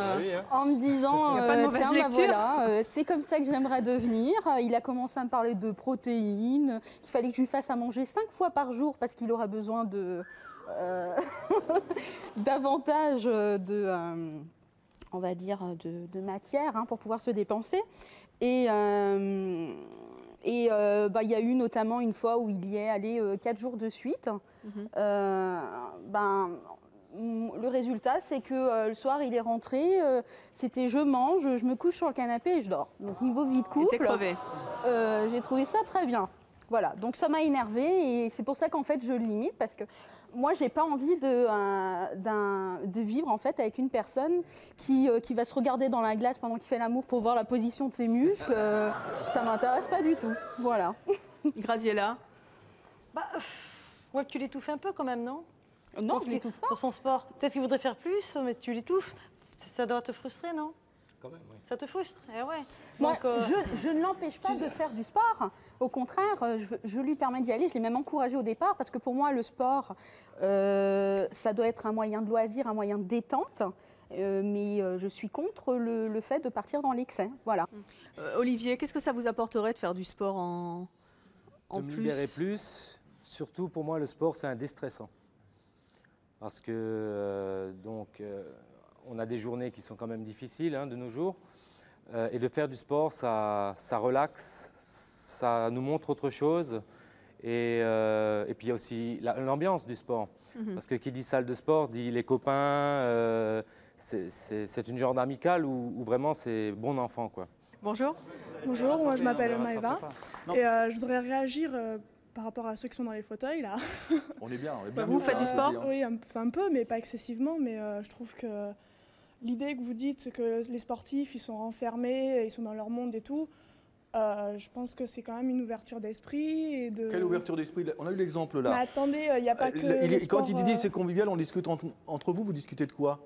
En me disant, il n'y a pas de mauvaise lecture. Voilà, c'est comme ça que j'aimerais devenir. Il a commencé à me parler de protéines, qu'il fallait que je lui fasse à manger 5 fois par jour parce qu'il aura besoin de davantage on va dire, de matière pour pouvoir se dépenser. Et il y a eu notamment une fois où il y est allé 4 jours de suite. Le résultat, c'est que le soir, il est rentré, c'était je mange, je me couche sur le canapé et je dors. Donc niveau vie de couple, j'ai trouvé ça très bien. Voilà, donc ça m'a énervée et c'est pour ça qu'en fait je le limite parce que moi j'ai pas envie de vivre en fait avec une personne qui va se regarder dans la glace pendant qu'il fait l'amour pour voir la position de ses muscles. Ça m'intéresse pas du tout. Voilà. Graziella. Ouais, tu l'étouffes un peu quand même, non? Non, je l'étouffe pas. Pour son sport, peut-être qu'il voudrait faire plus, mais tu l'étouffes. Ça doit te frustrer, non? Quand même, oui. Ça te frustre? Eh ouais. Moi, Donc, je ne l'empêche pas de faire du sport. Au contraire, je lui permets d'y aller. Je l'ai même encouragé au départ parce que pour moi, le sport, ça doit être un moyen de loisir, un moyen de détente. Mais je suis contre le fait de partir dans l'excès. Voilà. Olivier, qu'est-ce que ça vous apporterait de faire du sport en plus? De me libérer plus. Surtout, pour moi, le sport, c'est un déstressant. parce que on a des journées qui sont quand même difficiles de nos jours. Et de faire du sport, ça relaxe, ça nous montre autre chose. Et puis il y a aussi l'ambiance du sport. Parce que qui dit salle de sport dit les copains, c'est une genre d'amicale où vraiment c'est bon enfant, quoi. Bonjour. Bonjour, moi je m'appelle Maëva et je voudrais réagir par rapport à ceux qui sont dans les fauteuils là. On est bien, on est bien. Vous faites du sport? Oui, un peu, mais pas excessivement. Mais je trouve que l'idée que vous dites que les sportifs ils sont renfermés, ils sont dans leur monde et tout, je pense que c'est quand même une ouverture d'esprit. Quelle ouverture d'esprit? On a eu l'exemple là. Mais attendez, il n'y a pas que quand il dit c'est convivial, on discute entre vous, vous discutez de quoi?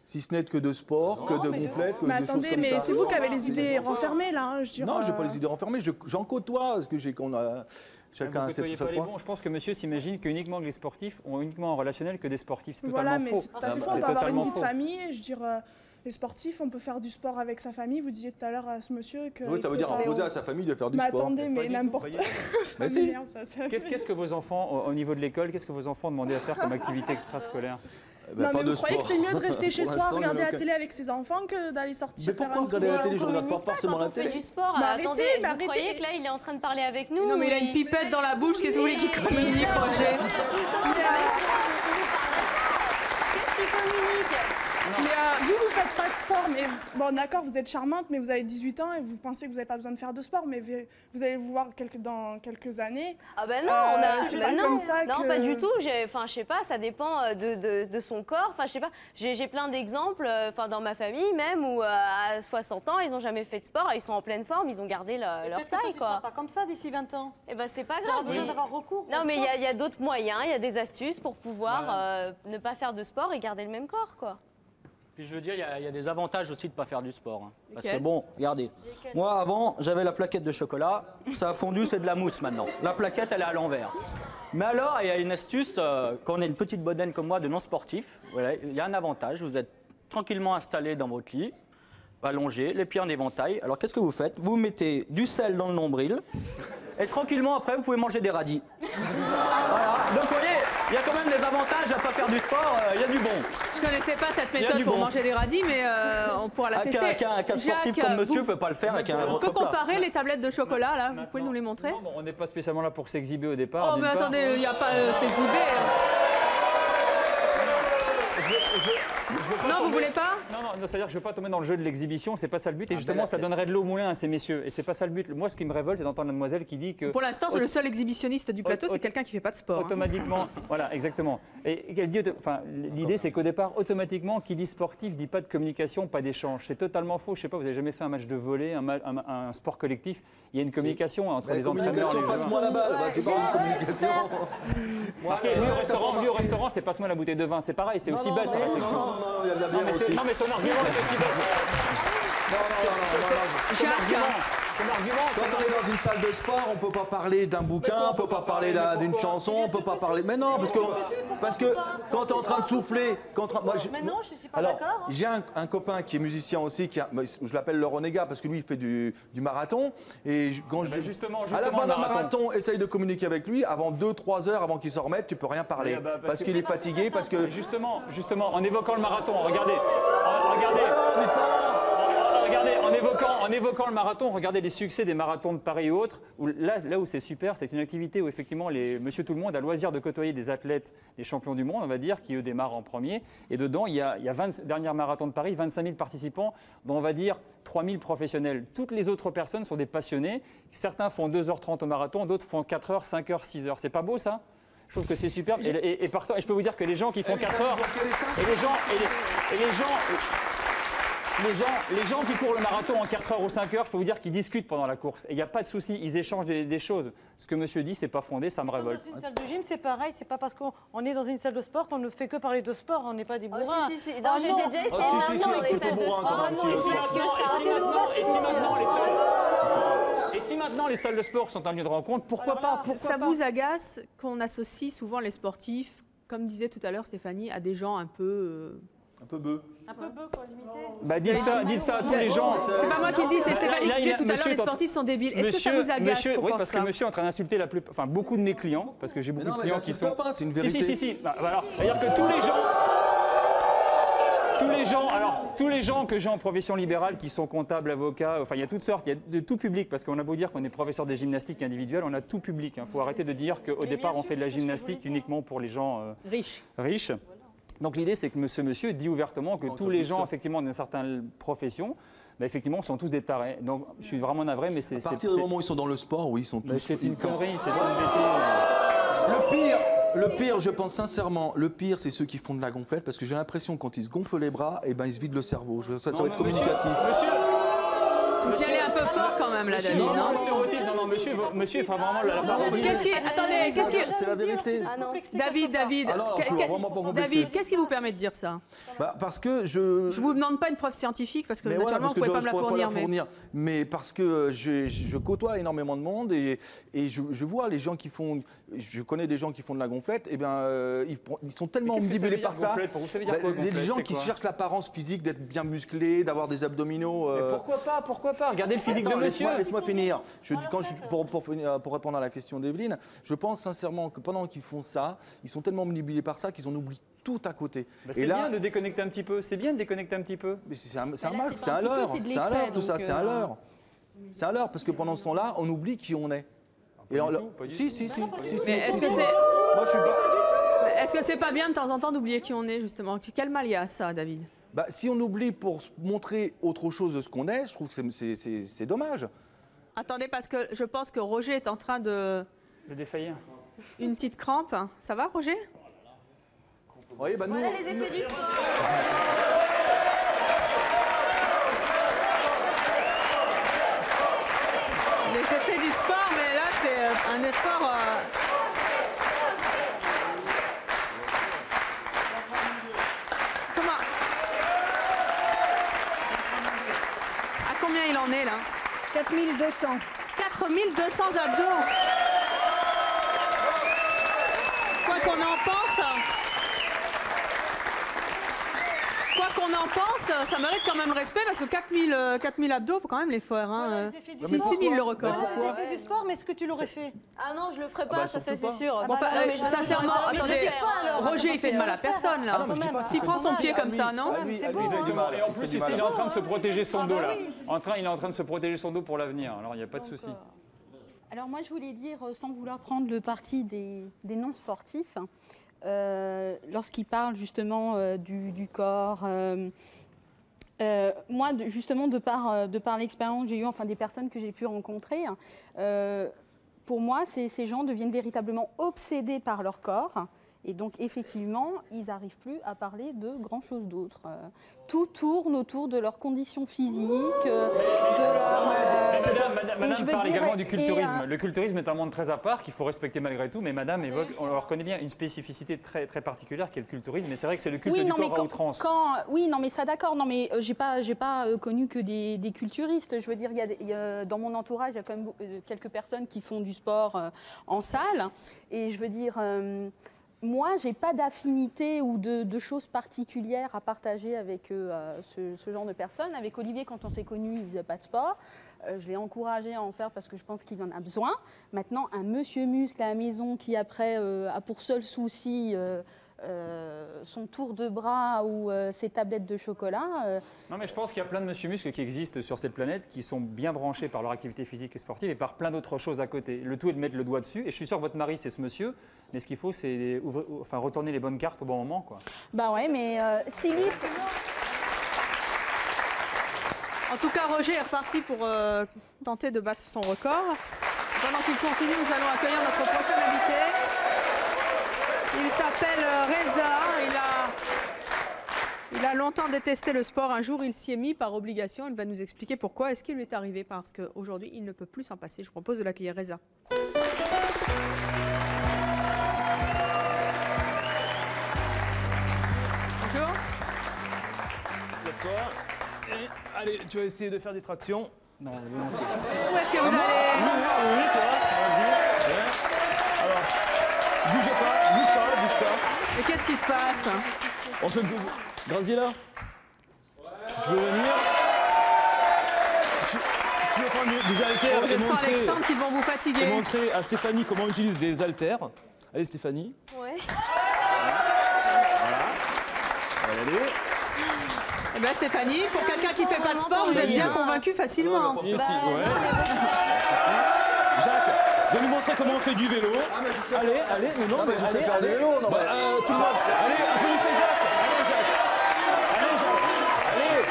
Si ce n'est que de sport, que de gonflettes, que de choses comme ça. Mais c'est vous qui avez les idées renfermées là. Je dirais, non, je n'ai pas les idées renfermées, j'en côtoie, parce que chacun c'est ça. Je pense que monsieur s'imagine que uniquement les sportifs ont uniquement un relationnel que des sportifs. C'est totalement faux. C'est totalement faux. On peut avoir une vie de famille. Je veux dire, les sportifs, on peut faire du sport avec sa famille. Vous disiez tout à l'heure à ce monsieur que. Oui, ça veut dire imposer à sa famille de faire du sport. Mais attendez, mais n'importe quoi. Qu'est-ce que vos enfants, au niveau de l'école, qu'est-ce que vos enfants demandaient à faire comme activité extrascolaire? Non, mais vous croyez que c'est mieux de rester chez soi, regarder la télé avec ses enfants que d'aller sortir? Mais pourquoi regarder la télé? Je regarde pas forcément la télé. Du sport. Attendez, vous croyez que là il est en train de parler avec nous? Non, mais il a une pipette dans la bouche, qu'est-ce que vous voulez qu'il communique, Roger? Qu'est-ce qu'il communique? Mais vous faites pas de sport, mais bon d'accord, vous êtes charmante, mais vous avez 18 ans et vous pensez que vous n'avez pas besoin de faire de sport, mais vous allez vous voir dans quelques années. Ah ben non, non, pas du tout. Enfin, je sais pas, ça dépend de son corps. Enfin, je sais pas. J'ai plein d'exemples, enfin dans ma famille même, où à 60 ans, ils n'ont jamais fait de sport, ils sont en pleine forme, ils ont gardé leur taille, quoi. Tu seras pas comme ça d'ici 20 ans. Eh ben c'est pas grave. besoin d'avoir recours. Non, mais il y a d'autres moyens, il y a des astuces pour pouvoir ne pas faire de sport et garder le même corps, quoi. Puis je veux dire, il y a des avantages aussi de ne pas faire du sport. Hein. Parce que Lesquels? bon, regardez, moi avant, j'avais la plaquette de chocolat, ça a fondu, c'est de la mousse maintenant. La plaquette, elle est à l'envers. Mais alors, il y a une astuce, quand on est une petite bedaine comme moi de non-sportif, voilà, il y a un avantage, vous êtes tranquillement installé dans votre lit, allongé, les pieds en éventail. Alors qu'est-ce que vous faites? Vous mettez du sel dans le nombril, et tranquillement après, vous pouvez manger des radis. Voilà. Donc vous voyez, il y a quand même des avantages à ne pas faire du sport, il y a du bon. Je ne connaissais pas cette méthode pour manger des radis, mais on pourra la tester. Qu'un sportif comme monsieur ne peut pas le faire avec un On peut comparer les tablettes de chocolat, là, vous pouvez nous les montrer? Non, on n'est pas spécialement là pour s'exhiber au départ. Oh, mais attendez, il n'y a pas s'exhiber. Non, vous voulez pas? Non, c'est-à-dire que je ne veux pas tomber dans le jeu de l'exhibition, c'est pas ça le but. Et justement, ça donnerait de l'eau au moulin à ces messieurs. Et c'est pas ça le but. Moi, ce qui me révolte, c'est d'entendre la demoiselle qui dit que. Pour l'instant, le seul exhibitionniste du plateau, c'est quelqu'un qui ne fait pas de sport. Automatiquement, voilà, exactement. Et qu'elle dit, enfin, l'idée, c'est qu'au départ, automatiquement, qui dit sportif, dit pas de communication, pas d'échange. C'est totalement faux. Je sais pas, vous avez jamais fait un match de volley, un sport collectif. Il y a une communication entre les entraîneurs. Passe-moi la balle. Tu parles de communication. Lui au restaurant, c'est passe-moi la bouteille de vin. C'est pareil, c'est aussi bête sa réflexion. Non, mais son argument est aussi bête. Quand on est dans une salle de sport, on peut pas parler d'un bouquin, on peut pas parler d'une chanson, on peut pas parler. Mais non, parce que quand tu es en train de souffler, Mais non, je suis pas d'accord. J'ai un copain qui est musicien aussi, je l'appelle le renégat parce que lui il fait du marathon et justement, à la fin d'un marathon, essaye de communiquer avec lui avant 2-3 heures avant qu'il s'en remette, tu peux rien parler parce qu'il est fatigué, parce que justement, en évoquant le marathon, regardez, en évoquant le marathon, regardez les succès des marathons de Paris et autres. Là où c'est super, c'est une activité où effectivement Monsieur Tout le Monde a le loisir de côtoyer des athlètes, des champions du monde, on va dire, qui eux démarrent en premier. Et dedans, il y a 20 dernières marathons de Paris, 25 000 participants, dont on va dire 3 000 professionnels. Toutes les autres personnes sont des passionnés. Certains font 2h30 au marathon, d'autres font 4h, 5h, 6h. C'est pas beau ça ? Je trouve que c'est super. Et je peux vous dire que les gens qui font 4 heures, les gens qui courent le marathon en 4 heures ou 5 heures, je peux vous dire qu'ils discutent pendant la course. Et il n'y a pas de souci, ils échangent des choses. Ce que monsieur dit, c'est pas fondé, ça me révolte. Dans une salle de gym, c'est pareil. C'est pas parce qu'on est dans une salle de sport qu'on ne fait que parler de sport. On n'est pas des bourrins. Si. Non, j'ai déjà essayé dans les salles de sport. Et si maintenant les salles de sport sont un lieu de rencontre, pourquoi pas? Ça vous agace qu'on associe souvent les sportifs, comme disait tout à l'heure Stéphanie, à des gens un peu Un peu bœuf. Un peu bœuf, quoi, limité. Bah, dites ça à tous les gens. C'est pas moi qui le dis, c'est Stéphanie qui disait tout à l'heure, les sportifs sont débiles. Est-ce que ça vous agace qu'on Oui, pense parce ça? que monsieur est en train d'insulter beaucoup de mes clients, parce que j'ai beaucoup de clients qui sont... pas, c'est une vérité. Si. Bah, alors, c'est-à-dire que tous les gens que j'ai en profession libérale, qui sont comptables, avocats, enfin il y a toutes sortes, il y a de tout public, parce qu'on a beau dire qu'on est professeur de gymnastique individuelle, on a tout public. Il faut arrêter de dire qu'au départ on fait de la gymnastique uniquement pour les gens riches. Donc l'idée c'est que ce monsieur dit ouvertement que tous les gens effectivement d'une certaine profession, bah, effectivement, sont tous des tarés. Donc je suis vraiment navré, mais c'est... À partir du moment où ils sont dans le sport, oui, ils sont tous... C'est une connerie, c'est pas une vérité. Le pire, je pense sincèrement, le pire, c'est ceux qui font de la gonflette, parce que j'ai l'impression que quand ils se gonflent les bras, eh ben, ils se vident le cerveau. Ça va être communicatif. Vous y allez un peu fort quand même, là, David, non? Non, monsieur, il fera vraiment la parole. Attendez, qu'est-ce qui... C'est la vérité. David, Alors, je suis vraiment pas complexé. David, qu'est-ce qui vous permet de dire ça? Parce que je... Je vous demande pas une preuve scientifique, parce que mais naturellement, voilà, parce vous pouvez pas me la fournir. Mais parce que je côtoie énormément de monde et je vois les gens qui font... Je connais des gens qui font de la gonflette, et bien, ils sont tellement omnibulés par ça. Des gens qui cherchent l'apparence physique, d'être bien musclés, d'avoir des abdominaux... Pourquoi pas? Regardez le physique de monsieur. Laisse-moi finir. Pour répondre à la question d'Evelyne, je pense sincèrement que pendant qu'ils font ça, ils sont tellement omnibulés par ça qu'ils en oublient tout à côté. C'est bien de déconnecter un petit peu. C'est bien de déconnecter un petit peu. Mais c'est un leurre. C'est un leurre tout ça. C'est un leurre. C'est un leurre parce que pendant ce temps-là, on oublie qui on est. Et si. Mais est-ce que c'est... Moi, je suis pas... Est-ce que c'est pas bien de temps en temps d'oublier qui on est, justement? Quel mal il y a à ça, David? Si on oublie pour montrer autre chose de ce qu'on est, je trouve que c'est dommage. Attendez, parce que je pense que Roger est en train de défaillir. Une petite crampe. Ça va, Roger? Oui, nous, voilà les effets du sport. Les effets du sport, mais là, c'est un effort... Combien il en est là? 4200. 4200 abdos. Quoi qu'on en pense, ça mérite quand même respect parce que 4000 abdos, il faut quand même les faire. Hein. C'est 6000 le record. Voilà les effets du sport, mais est-ce que tu l'aurais fait? Ah non, je le ferai pas, ça c'est sûr. Sincèrement, attendez, Roger il fait de mal à personne là. S'il prend son pied comme ça, non? Exactement. Et en plus, il est en train de se protéger son dos là. Il est en train de se protéger son dos pour l'avenir. Alors il n'y a pas de souci. Alors moi je voulais dire, sans vouloir prendre le parti des non-sportifs, lorsqu'il parle justement du corps, moi justement de par l'expérience que j'ai eue, enfin des personnes que j'ai pu rencontrer, pour moi ces gens deviennent véritablement obsédés par leur corps. Et donc, effectivement, ils n'arrivent plus à parler de grand-chose d'autre. Tout tourne autour de leurs conditions physiques, de leur... Madame parle également du culturisme. Le culturisme est un monde très à part qu'il faut respecter malgré tout, mais Madame évoque, on le reconnaît bien, une spécificité très, très particulière qui est le culturisme. Mais c'est vrai que c'est le culte du corps à outrance. Oui, non, mais ça d'accord. Non, mais j'ai pas connu que des culturistes. Je veux dire, dans mon entourage, il y a quand même quelques personnes qui font du sport en salle. Et je veux dire... moi, je n'ai pas d'affinité ou de choses particulières à partager avec ce genre de personnes. Avec Olivier, quand on s'est connus, il ne faisait pas de sport. Je l'ai encouragé à en faire parce que je pense qu'il en a besoin. Maintenant, un monsieur muscle à la maison qui, après, a pour seul souci son tour de bras ou ses tablettes de chocolat... Non, mais je pense qu'il y a plein de monsieur muscles qui existent sur cette planète qui sont bien branchés par leur activité physique et sportive et par plein d'autres choses à côté. Le tout est de mettre le doigt dessus. Et je suis sûr que votre mari, c'est ce monsieur. Mais ce qu'il faut, c'est retourner les bonnes cartes au bon moment, quoi. Bah ouais, mais si lui... En tout cas, Roger est reparti pour tenter de battre son record. Pendant qu'il continue, nous allons accueillir notre prochain invité. Il s'appelle Reza. Il a longtemps détesté le sport. Un jour, il s'y est mis par obligation. Il va nous expliquer pourquoi et ce qui lui est arrivé. Parce qu'aujourd'hui, il ne peut plus s'en passer. Je vous propose de l'accueillir, Reza. Bonjour. Lève-toi. Allez, tu vas essayer de faire des tractions. Non, volontiers. Où est-ce que vous allez? Oui, toi. Vas-y. Alors, bouge pas. Mais qu'est-ce qui se passe? On se Graziella, si tu veux venir. Si tu veux prendre des haltères Je sens Alexandre qui vont vous fatiguer. Et montrer à Stéphanie comment on utilise des haltères. Allez Stéphanie. Ouais. Voilà. Allez. Eh bien Stéphanie, pour quelqu'un qui ne fait pas de sport, vous êtes bien convaincu facilement. Ici, ouais. Jacques, viens nous montrer comment on fait du vélo. Allez, allez, mais non, mais je sais faire du vélo, non, tout le monde. Allez, applaudissez Jacques. Allez Jacques. Allez Jacques. Allez.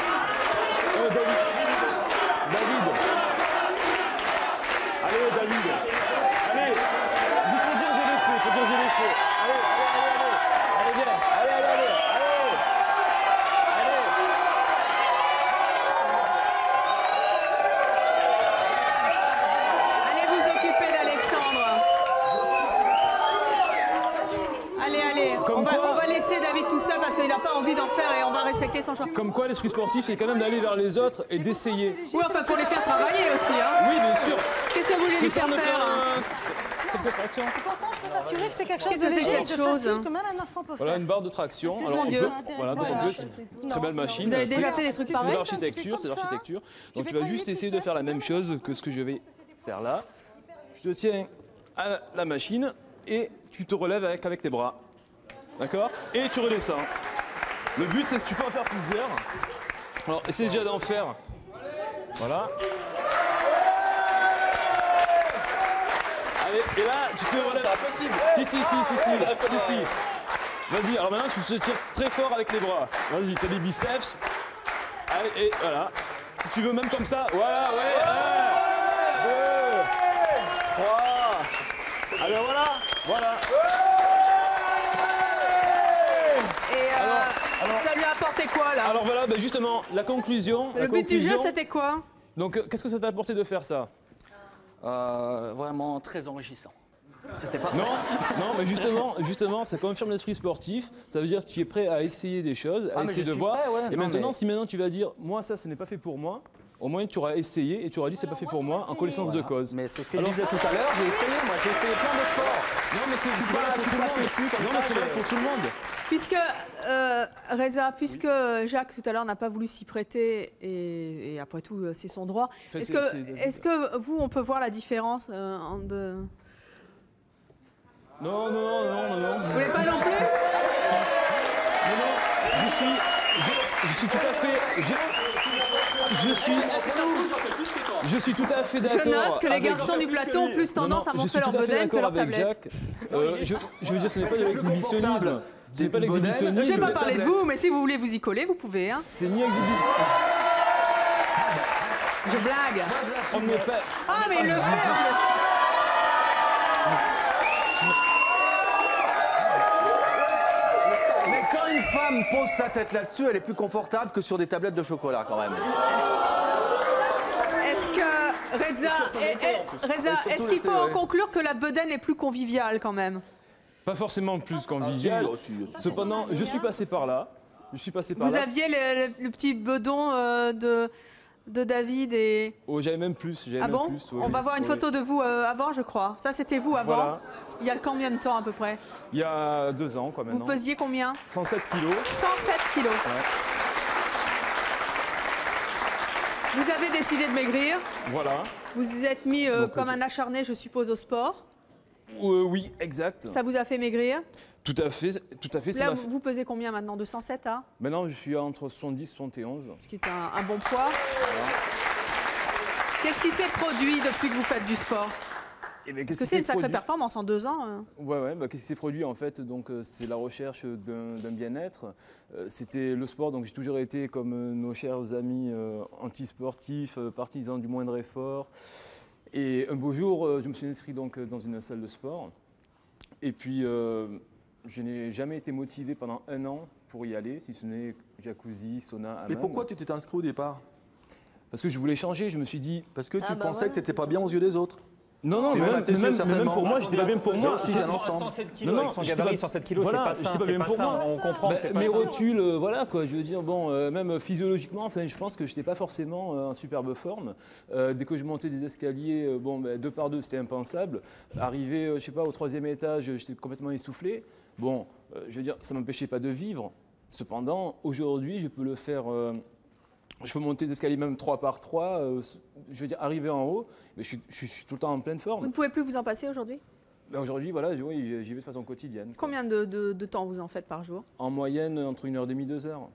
David. Allez David. Allez. Juste pour dire j'ai les feux, pour dire j'ai les feux. Allez, allez, allez, allez. Allez, viens. Allez, allez, allez. On va laisser David tout seul parce qu'il n'a pas envie d'en faire et on va respecter son choix. Comme quoi l'esprit sportif, c'est quand même d'aller vers les autres et d'essayer. Oui, enfin pour les faire travailler aussi. Hein. Oui, bien sûr. Qu'est-ce que vous voulez lui faire faire quelques tractions. Pourtant, je peux t'assurer que c'est quelque chose Qu'est-ce de que c'est que léger, cette de chose facile, que même un enfant peut faire. Voilà une barre de traction. Alors, on peut, voilà, donc on peut, très belle machine. Vous avez déjà fait des trucs pareils? C'est l'architecture, c'est l'architecture. Donc tu vas juste essayer de faire la même chose que ce que je vais faire là. Je te tiens à la machine et tu te relèves avec tes bras. D'accord? Et tu redescends. Le but, c'est que tu peux en faire plusieurs. Alors, essaye déjà d'en faire. Voilà. Allez, et là, tu te relèves. C'est impossible. Si. Vas-y, alors maintenant, tu te tires très fort avec les bras. Vas-y, t'as les biceps. Allez, et voilà. Si tu veux, même comme ça. Voilà, ouais. 1, 2, 3. Alors voilà. Ça lui a apporté quoi là? Alors voilà, bah justement, la conclusion. Le but du jeu, c'était quoi? Donc, qu'est-ce que ça t'a apporté de faire ça? Vraiment très enrichissant. C'était pas ça. Non, mais justement, ça confirme l'esprit sportif. Ça veut dire que tu es prêt à essayer des choses, à essayer de voir. Prêt, ouais. Et non, maintenant, mais... si maintenant tu vas dire, moi ça, ce n'est pas fait pour moi. Au moins, tu auras essayé et tu auras dit c'est pas fait pour moi en connaissance de cause. Mais c'est ce que je disais tout à l'heure, j'ai essayé plein de sports. Non, mais c'est valable pour tout le monde. Non, mais c'est valable pour tout le monde. Puisque, Reza, puisque Jacques tout à l'heure n'a pas voulu s'y prêter et après tout, c'est son droit, est-ce que vous, on peut voir la différence de... Non. Vous voulez pas non plus? Non, je suis tout à fait... Je suis tout à fait d'accord. Je note que les garçons du plateau ont plus tendance à montrer leur bedaine que leur tablette. Je veux dire, ce n'est pas de l'exhibitionnisme. Ce n'est pas l'exhibitionnisme. Je ne vais pas parler de vous, mais si vous voulez vous y coller, vous pouvez. Hein. C'est ni exhibition. Je blague. On n'est pas... Ah, mais il le fait. Mais quand une femme pose sa tête là-dessus, elle est plus confortable que sur des tablettes de chocolat quand même. Est-ce que, Reza, est-ce qu'il faut en conclure que la bedaine est plus conviviale quand même? Pas forcément plus convivial. Cependant, je suis passé par là. Vous aviez le petit bedon de David et... Oh, j'avais même plus. Ah bon? On va voir une photo de vous avant, je crois. Ça, c'était vous avant. Voilà. Il y a combien de temps à peu près? Il y a 2 ans, quoi, maintenant. Vous pesiez combien? 107 kilos. 107 kilos. Ouais. Vous avez décidé de maigrir. Voilà. Vous vous êtes mis comme un acharné, je suppose, au sport. Oui, exact. Ça vous a fait maigrir? Tout à fait. Là, vous pesez combien maintenant? De 107 à? Maintenant, je suis entre 70 et 71. Ce qui est un bon poids. Voilà. Qu'est-ce qui s'est produit depuis que vous faites du sport? Parce que c'est une sacrée performance en 2 ans. Ouais, qu'est-ce qui s'est produit en fait? Donc c'est la recherche d'un bien-être. C'était le sport, donc j'ai toujours été comme nos chers amis anti-sportifs, partisans du moindre effort. Et un beau jour, je me suis inscrit donc dans une salle de sport. Et puis, je n'ai jamais été motivé pendant 1 an pour y aller, si ce n'est jacuzzi, sauna, hammam. Mais pourquoi tu t'étais inscrit au départ? Parce que je voulais changer, je me suis dit... Parce que tu pensais que tu n'étais pas bien aux yeux des autres? Non, mais même pour moi, j'étais pas bien pour moi. 107 kilos, avec son gabarit, 107 kilos, c'est pas ça, c'est pas ça. On comprend que c'est pas ça. Mes rotules, voilà quoi, je veux dire, bon, même physiologiquement, enfin, je pense que je n'étais pas forcément en superbe forme. Dès que je montais des escaliers, 2 par 2, c'était impensable. Arrivé, je sais pas, au 3e étage, j'étais complètement essoufflé. Bon, je veux dire, ça m'empêchait pas de vivre. Cependant, aujourd'hui, je peux le faire, je peux monter des escaliers même 3 par 3, je veux dire arriver en haut, mais je suis tout le temps en pleine forme. Vous ne pouvez plus vous en passer aujourd'hui? Ben aujourd'hui, voilà, oui, j'y vais de façon quotidienne. Combien de temps vous en faites par jour? En moyenne, entre 1h30 et 2 heures.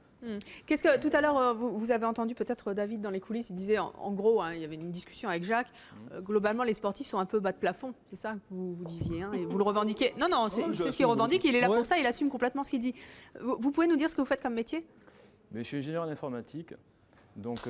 Qu'est-ce que tout à l'heure vous avez entendu peut-être David dans les coulisses, il disait en gros, hein, il y avait une discussion avec Jacques. Globalement, les sportifs sont un peu bas de plafond, c'est ça que vous disiez, hein, et vous le revendiquez. Non, non, c'est ce qu'il revendique. Il est là pour ça, il assume complètement ce qu'il dit. Vous pouvez nous dire ce que vous faites comme métier? Mais je suis ingénieur en informatique, donc.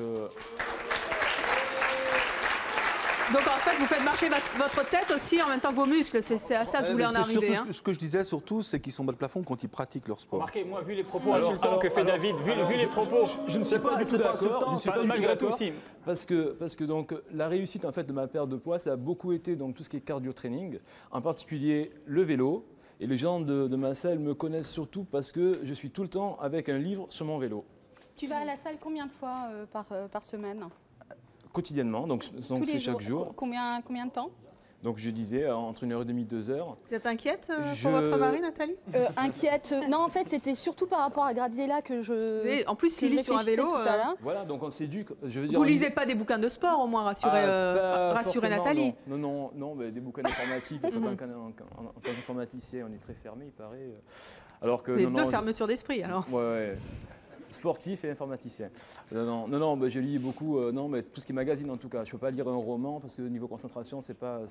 Donc en fait, vous faites marcher votre tête aussi en même temps que vos muscles. C'est à ça que vous voulez en arriver. Surtout, ce que je disais surtout, c'est qu'ils sont bas de plafond quand ils pratiquent leur sport. Remarquez, moi, vu les propos insultants que fait David, vu les propos, je ne suis pas du tout d'accord. Malgré tout, si. Parce que donc, la réussite en fait, de ma perte de poids, ça a beaucoup été donc, tout ce qui est cardio-training, en particulier le vélo. Et les gens de ma salle me connaissent surtout parce que je suis tout le temps avec un livre sur mon vélo. Tu vas à la salle combien de fois par semaine? Quotidiennement, donc c'est chaque jour. Combien de temps? Donc je disais entre 1h30 et 2 heures. Vous êtes inquiète pour votre mari, Nathalie? Inquiète. Non, en fait, c'était surtout par rapport à Graziella que je. En plus, s'il lit sur un vélo. Voilà, donc on s'éduque. Vous lisez pas des bouquins de sport, au moins, rassurez Nathalie. Non, mais des bouquins d'informatique. En tant qu'informaticien, on est très fermé, il paraît. Alors que. Les deux fermetures d'esprit, alors. Ouais. Sportif et informaticien. Non, bah, je lis beaucoup, mais tout ce qui est magazine en tout cas. Je ne peux pas lire un roman parce que niveau concentration, c'est pas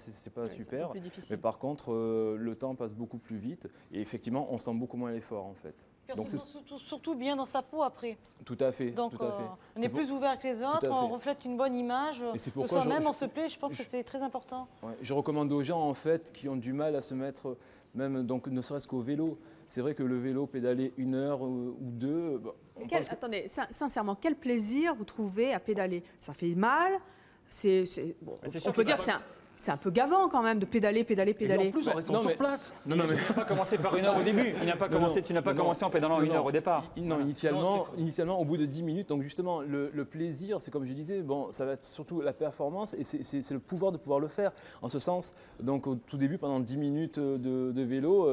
super. Mais par contre, le temps passe beaucoup plus vite et effectivement, on sent beaucoup moins l'effort en fait. Donc surtout bien dans sa peau après. Tout à fait. Donc tout à fait. On est plus ouvert que les autres, on reflète une bonne image de soi-même, on se plaît. Je pense que c'est très important. Ouais, je recommande aux gens en fait qui ont du mal à se mettre, même donc ne serait-ce qu'au vélo. C'est vrai que le vélo, pédaler 1 heure ou 2. Attendez, sincèrement, quel plaisir vous trouvez à pédaler? Ça fait mal, on peut dire que c'est un peu gavant quand même de pédaler. Et en plus, en restant sur place. Tu n'as pas commencé par 1 heure au début. Tu n'as pas commencé en pédalant 1 heure au départ. Non, initialement, au bout de 10 minutes. Donc justement, le plaisir, c'est comme je disais, ça va être surtout la performance et c'est le pouvoir de pouvoir le faire. En ce sens, donc au tout début, pendant 10 minutes de vélo,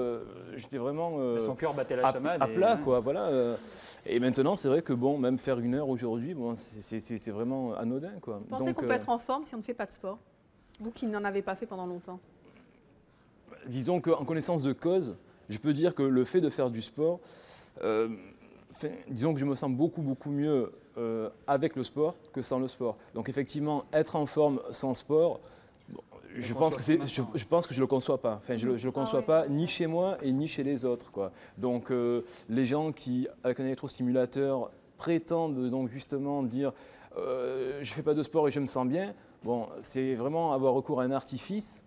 j'étais vraiment son cœur battait la chamade à plat, quoi. Voilà. Et maintenant, c'est vrai que même faire 1 heure aujourd'hui, c'est vraiment anodin, quoi. Vous pensez qu'on peut être en forme si on ne fait pas de sport? Vous qui n'en avez pas fait pendant longtemps. Disons qu'en connaissance de cause, je peux dire que le fait de faire du sport, disons que je me sens beaucoup mieux avec le sport que sans le sport. Donc effectivement, être en forme sans sport, je pense que je ne le conçois pas. Enfin, je le conçois pas ni chez moi et ni chez les autres, quoi. Donc les gens qui, avec un électrostimulateur, prétendent donc justement dire je ne fais pas de sport et je me sens bien, c'est vraiment avoir recours à un artifice.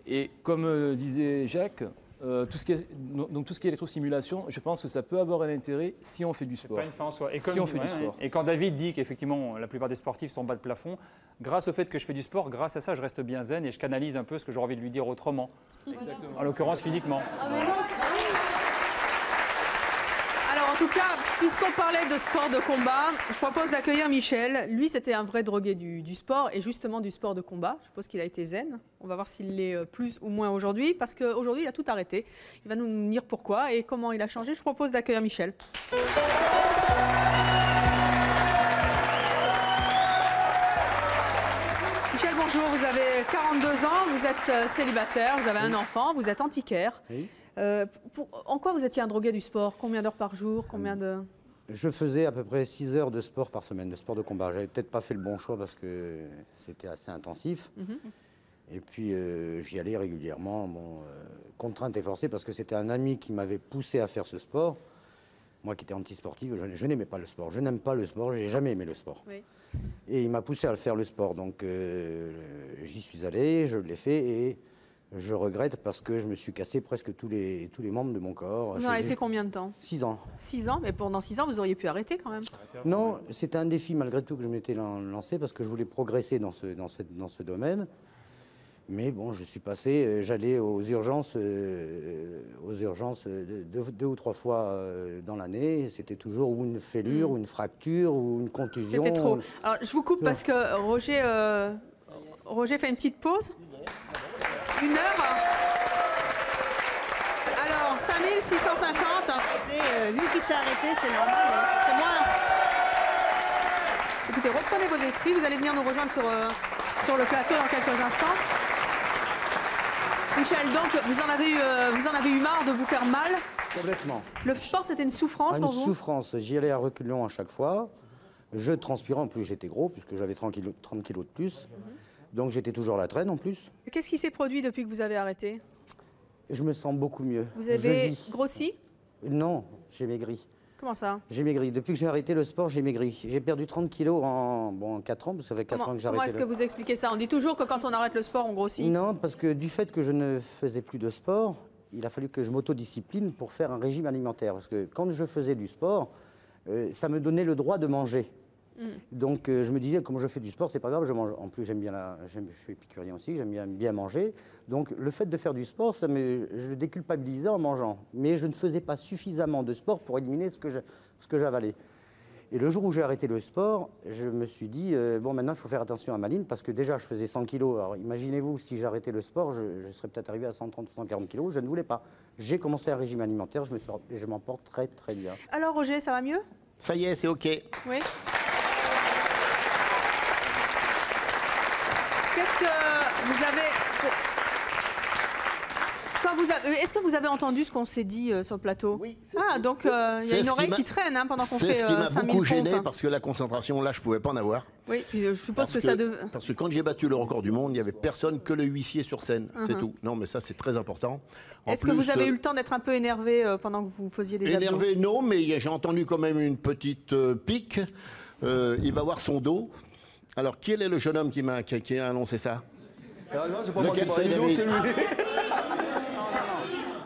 Et comme disait Jacques, tout ce qui est électrostimulation, je pense que ça peut avoir un intérêt si on fait du sport. Pas une fin en soi. Si on fait du sport. Et quand David dit qu'effectivement la plupart des sportifs sont bas de plafond, grâce au fait que je fais du sport, grâce à ça, je reste bien zen et je canalise un peu ce que j'aurais envie de lui dire autrement. Exactement. En l'occurrence physiquement. Alors en tout cas, puisqu'on parlait de sport de combat, je propose d'accueillir Michel. Lui, c'était un vrai drogué du sport et justement du sport de combat. Je suppose qu'il a été zen. On va voir s'il l'est plus ou moins aujourd'hui, parce qu'aujourd'hui, il a tout arrêté. Il va nous dire pourquoi et comment il a changé. Je propose d'accueillir Michel. Michel, bonjour. Vous avez 42 ans, vous êtes célibataire, vous avez un enfant, vous êtes antiquaire. Oui. En quoi vous étiez un drogué du sport? Combien d'heures par jour? Je faisais à peu près 6 heures de sport par semaine, de sport de combat. J'avais peut-être pas fait le bon choix parce que c'était assez intensif. Et puis j'y allais régulièrement, contrainte et forcée, parce que c'était un ami qui m'avait poussé à faire ce sport. Moi qui étais anti-sportif, je n'aimais pas le sport. Je n'aime pas le sport, j'ai jamais aimé le sport. Oui. Et il m'a poussé à le faire le sport. Donc j'y suis allé, je l'ai fait et je regrette parce que je me suis cassé presque tous les membres de mon corps. Vous en avez fait combien de temps? 6 ans. 6 ans, mais pendant 6 ans, vous auriez pu arrêter quand même. Non, c'était un défi malgré tout que je m'étais lancé parce que je voulais progresser dans ce domaine. Mais bon, je suis passé, j'allais aux urgences 2 ou 3 fois dans l'année. C'était toujours ou une fêlure, ou une fracture, ou une contusion. C'était trop. Alors, je vous coupe parce que Roger fait une petite pause. 1 heure. Alors, 5650, vu qu'il s'est arrêté, c'est normal. C'est moi. Écoutez, reprenez vos esprits, vous allez venir nous rejoindre sur le plateau dans quelques instants. Michel, donc vous en avez eu marre de vous faire mal? Complètement. Le sport, c'était une souffrance pour vous? Une souffrance. J'y allais à reculons à chaque fois. Je transpirais, en plus j'étais gros, puisque j'avais 30 kilos de plus. Donc j'étais toujours à la traîne en plus. Qu'est-ce qui s'est produit depuis que vous avez arrêté? Je me sens beaucoup mieux. Vous avez grossi? Non, j'ai maigri. Comment ça? J'ai maigri. Depuis que j'ai arrêté le sport, j'ai maigri. J'ai perdu 30 kilos en 4 ans, parce que ça fait 4 ans que j'ai arrêté. Comment est-ce que vous expliquez ça? On dit toujours que quand on arrête le sport, on grossit. Non, parce que du fait que je ne faisais plus de sport, il a fallu que je m'autodiscipline pour faire un régime alimentaire. Parce que quand je faisais du sport, ça me donnait le droit de manger. Donc je me disais, comme je fais du sport, c'est pas grave, je mange. En plus, je suis épicurien aussi, j'aime bien manger. Donc le fait de faire du sport, je déculpabilisais en mangeant. Mais je ne faisais pas suffisamment de sport pour éliminer ce que j'avalais. Et le jour où j'ai arrêté le sport, je me suis dit, bon, maintenant, il faut faire attention à ma ligne, parce que déjà, je faisais 100 kilos. Alors imaginez-vous, si j'arrêtais le sport, je serais peut-être arrivé à 130 ou 140 kilos. Je ne voulais pas. J'ai commencé un régime alimentaire, je m'en porte très, très bien. Alors, Roger, ça va mieux? Ça y est, c'est OK. Oui. Qu'est-ce que vous avez... Est-ce que vous avez entendu ce qu'on s'est dit sur le plateau? Oui. Ah, donc il y a une oreille qui traîne pendant qu'on fait 5000 pompes. C'est ce qui m'a beaucoup gêné, parce que la concentration, là, je ne pouvais pas en avoir. Oui, puis je suppose que ça devait... Parce que quand j'ai battu le record du monde, il n'y avait personne que le huissier sur scène, c'est tout. Non, mais ça, c'est très important. Est-ce que vous avez eu le temps d'être un peu énervé pendant que vous faisiez des abdos? Énervé, non, mais j'ai entendu quand même une petite pique. Il va voir son dos. Alors, qui est le jeune homme qui a annoncé ça? Non, c'est pas moi qui parle du dos, c'est lui.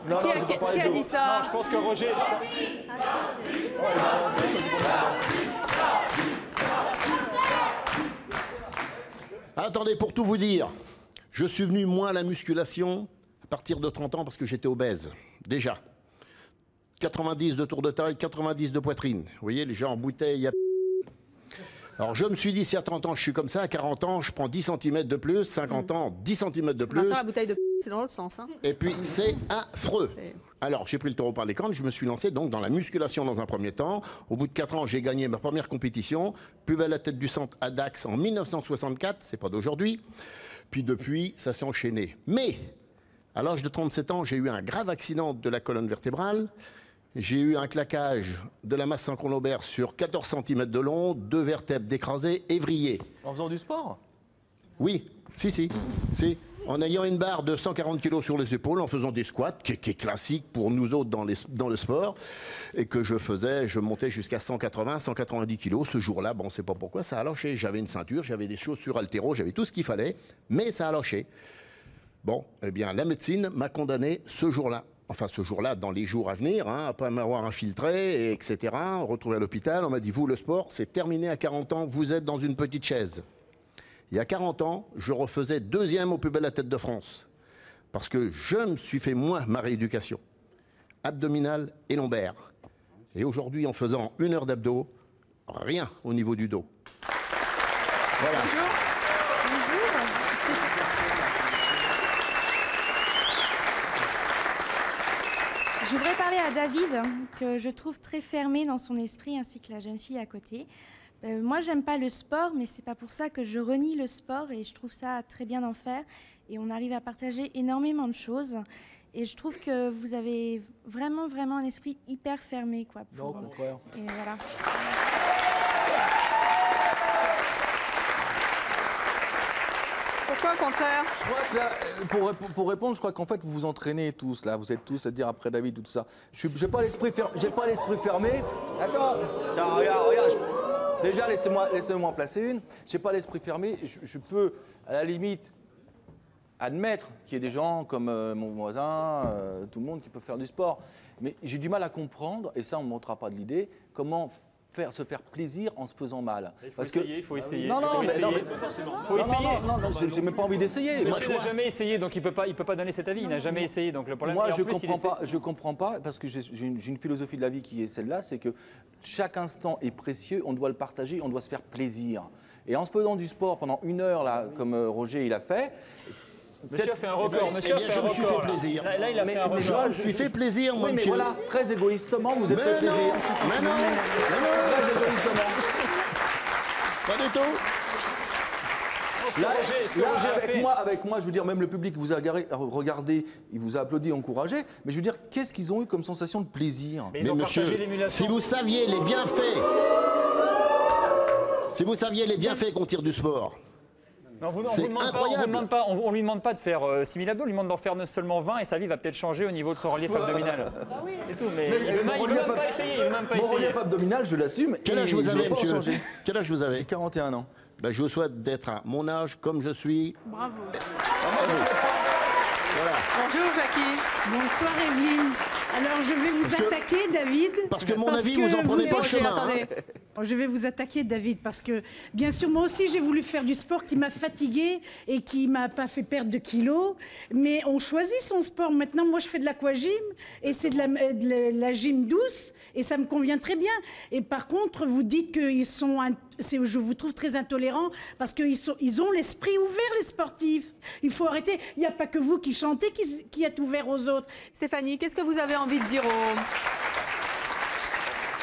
Non, qui a dit ça? Non, je pense que Roger... Attendez, pour tout vous dire, je suis venu, moi, à la musculation à partir de 30 ans parce que j'étais obèse, déjà. 90 de tour de taille, 90 de poitrine. Vous voyez, les gens en bouteille... Alors je me suis dit, si à 30 ans je suis comme ça, à 40 ans je prends 10 cm de plus, 50 ans 10 cm de plus. Maintenant la bouteille de c'est dans l'autre sens. Hein. Et puis c'est affreux. Alors j'ai pris le taureau par les cornes, je me suis lancé donc dans la musculation dans un premier temps. Au bout de 4 ans j'ai gagné ma première compétition, plus belle la tête du centre à Dax en 1964, c'est pas d'aujourd'hui. Puis depuis ça s'est enchaîné. Mais à l'âge de 37 ans j'ai eu un grave accident de la colonne vertébrale. J'ai eu un claquage de la masse synchronobaire sur 14 cm de long, 2 vertèbres d'écrasées et vrillées. En faisant du sport? Oui, si. En ayant une barre de 140 kg sur les épaules, en faisant des squats, qui est classique pour nous autres dans le sport, et que je montais jusqu'à 180, 190 kg. Ce jour-là, bon, on ne sait pas pourquoi, ça a lâché. J'avais une ceinture, j'avais des chaussures haltéro, j'avais tout ce qu'il fallait, mais ça a lâché. Bon, eh bien, la médecine m'a condamné ce jour-là. Enfin, ce jour-là, dans les jours à venir, après m'avoir infiltré, etc., retrouvé à l'hôpital, on m'a dit, vous, le sport, c'est terminé à 40 ans, vous êtes dans une petite chaise. Il y a 40 ans, je refaisais 2e au plus belle la tête de France. Parce que je me suis fait, moi, ma rééducation. Abdominale et lombaire. Et aujourd'hui, en faisant 1 heure d'abdos, rien au niveau du dos. Voilà. Bonjour. Je voudrais parler à David, que je trouve très fermé dans son esprit, ainsi que la jeune fille à côté. Moi, j'aime pas le sport, mais c'est pas pour ça que je renie le sport, et je trouve ça très bien d'en faire. Et on arrive à partager énormément de choses. Et je trouve que vous avez vraiment, vraiment un esprit hyper fermé, quoi. Non, au contraire. Et voilà. Pourquoi au contraire? Je crois que là, pour répondre, je crois qu'en fait, vous vous entraînez tous, là. Vous êtes tous à dire après David, tout ça. J'ai pas l'esprit fermé. Attends, regarde. Déjà, laissez-moi en placer une. J'ai pas l'esprit fermé. Je peux, à la limite, admettre qu'il y ait des gens comme mon voisin, tout le monde qui peut faire du sport. Mais j'ai du mal à comprendre, et ça, on ne me montrera pas de l'idée, comment se faire plaisir en se faisant mal. Il faut essayer. Non, j'ai même pas envie d'essayer. Monsieur n'a jamais essayé, donc il peut pas donner cet avis. Il n'a jamais essayé, donc le problème. Moi, je comprends pas, parce que j'ai une philosophie de la vie qui est celle-là, c'est que chaque instant est précieux, on doit le partager, on doit se faire plaisir. Et en se faisant du sport pendant 1 heure, là, comme Roger il a fait, Monsieur a fait un record. Monsieur a fait je un me suis fait record. plaisir. Là, il a fait un record. Je me suis fait plaisir, moi, Oui, mais monsieur. voilà, très égoïstement, vous êtes fait plaisir. Mais non, Très égoïstement. Pas du tout. Là, avec moi, je veux dire, même le public vous a regardé, il vous a applaudi, encouragé, mais je veux dire, qu'est-ce qu'ils ont eu comme sensation de plaisir? Mais monsieur, si vous saviez les bienfaits, qu'on tire du sport, Non, c'est incroyable. on lui demande pas de faire 6000 abdos, on lui demande d'en faire seulement 20 et sa vie va peut-être changer au niveau de son relief abdominal. Et tout, mais il veut même pas essayer. Mon relief abdominal, je l'assume. Quel âge vous avez, monsieur? Quel âge vous avez? J'ai 41 ans. Ben, je vous souhaite d'être à mon âge comme je suis. Bravo. Voilà. Bonjour Jackie. Bonsoir Evelyne. Alors je vais vous attaquer David. Parce que mon avis, vous en prenez pas le chemin. Attendez. Je vais vous attaquer David parce que bien sûr moi aussi j'ai voulu faire du sport qui m'a fatiguée et qui m'a pas fait perdre de kilos. Mais on choisit son sport. Maintenant moi je fais de l'aquagym et c'est de la gym douce et ça me convient très bien. Et par contre vous dites qu'ils sont, je vous trouve très intolérants parce qu'ils ont l'esprit ouvert les sportifs. Il faut arrêter. Il n'y a pas que vous qui chantez qui êtes ouvert aux autres. Stéphanie, qu'est-ce que vous avez envie de dire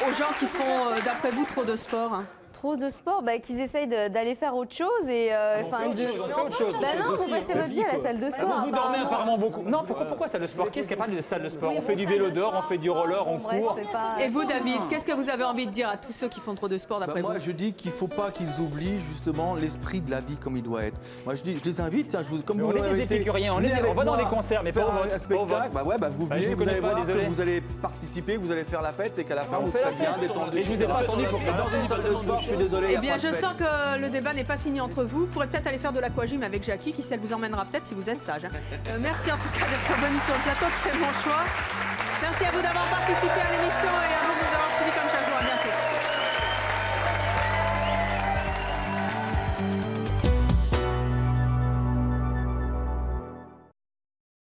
aux gens qui font, d'après vous, trop de sport? Trop de sport, qu'ils essayent d'aller faire autre chose et on fait autre chose. non, vous passez votre vie à la salle de sport. Vous dormez apparemment beaucoup. Non, pourquoi salle de sport? Qu'est-ce qu'il y a pas de salle de sport? On fait du vélo d'or, on fait du roller, on court. Et vous, David, qu'est-ce que vous avez envie de dire à tous ceux qui font trop de sport d'après vous? Moi, je dis qu'il ne faut pas qu'ils oublient justement l'esprit de la vie comme il doit être. Moi, je les invite, comme vous on est des épicuriens, on va dans des concerts, mais pas un spectacle. Vous allez voir que vous allez participer, que vous allez faire la fête et qu'à la fin, vous serez bien détendu. Et je vous ai pas attendu pour faire dans une salle de sport. Je suis désolé. Eh bien, je sens que le débat n'est pas fini entre vous. Vous pourrez peut-être aller faire de l'aquagym avec Jackie, qui elle vous emmènera peut-être si vous êtes sage. Merci en tout cas d'être venu sur le plateau de C'est mon choix. Merci à vous d'avoir participé à l'émission.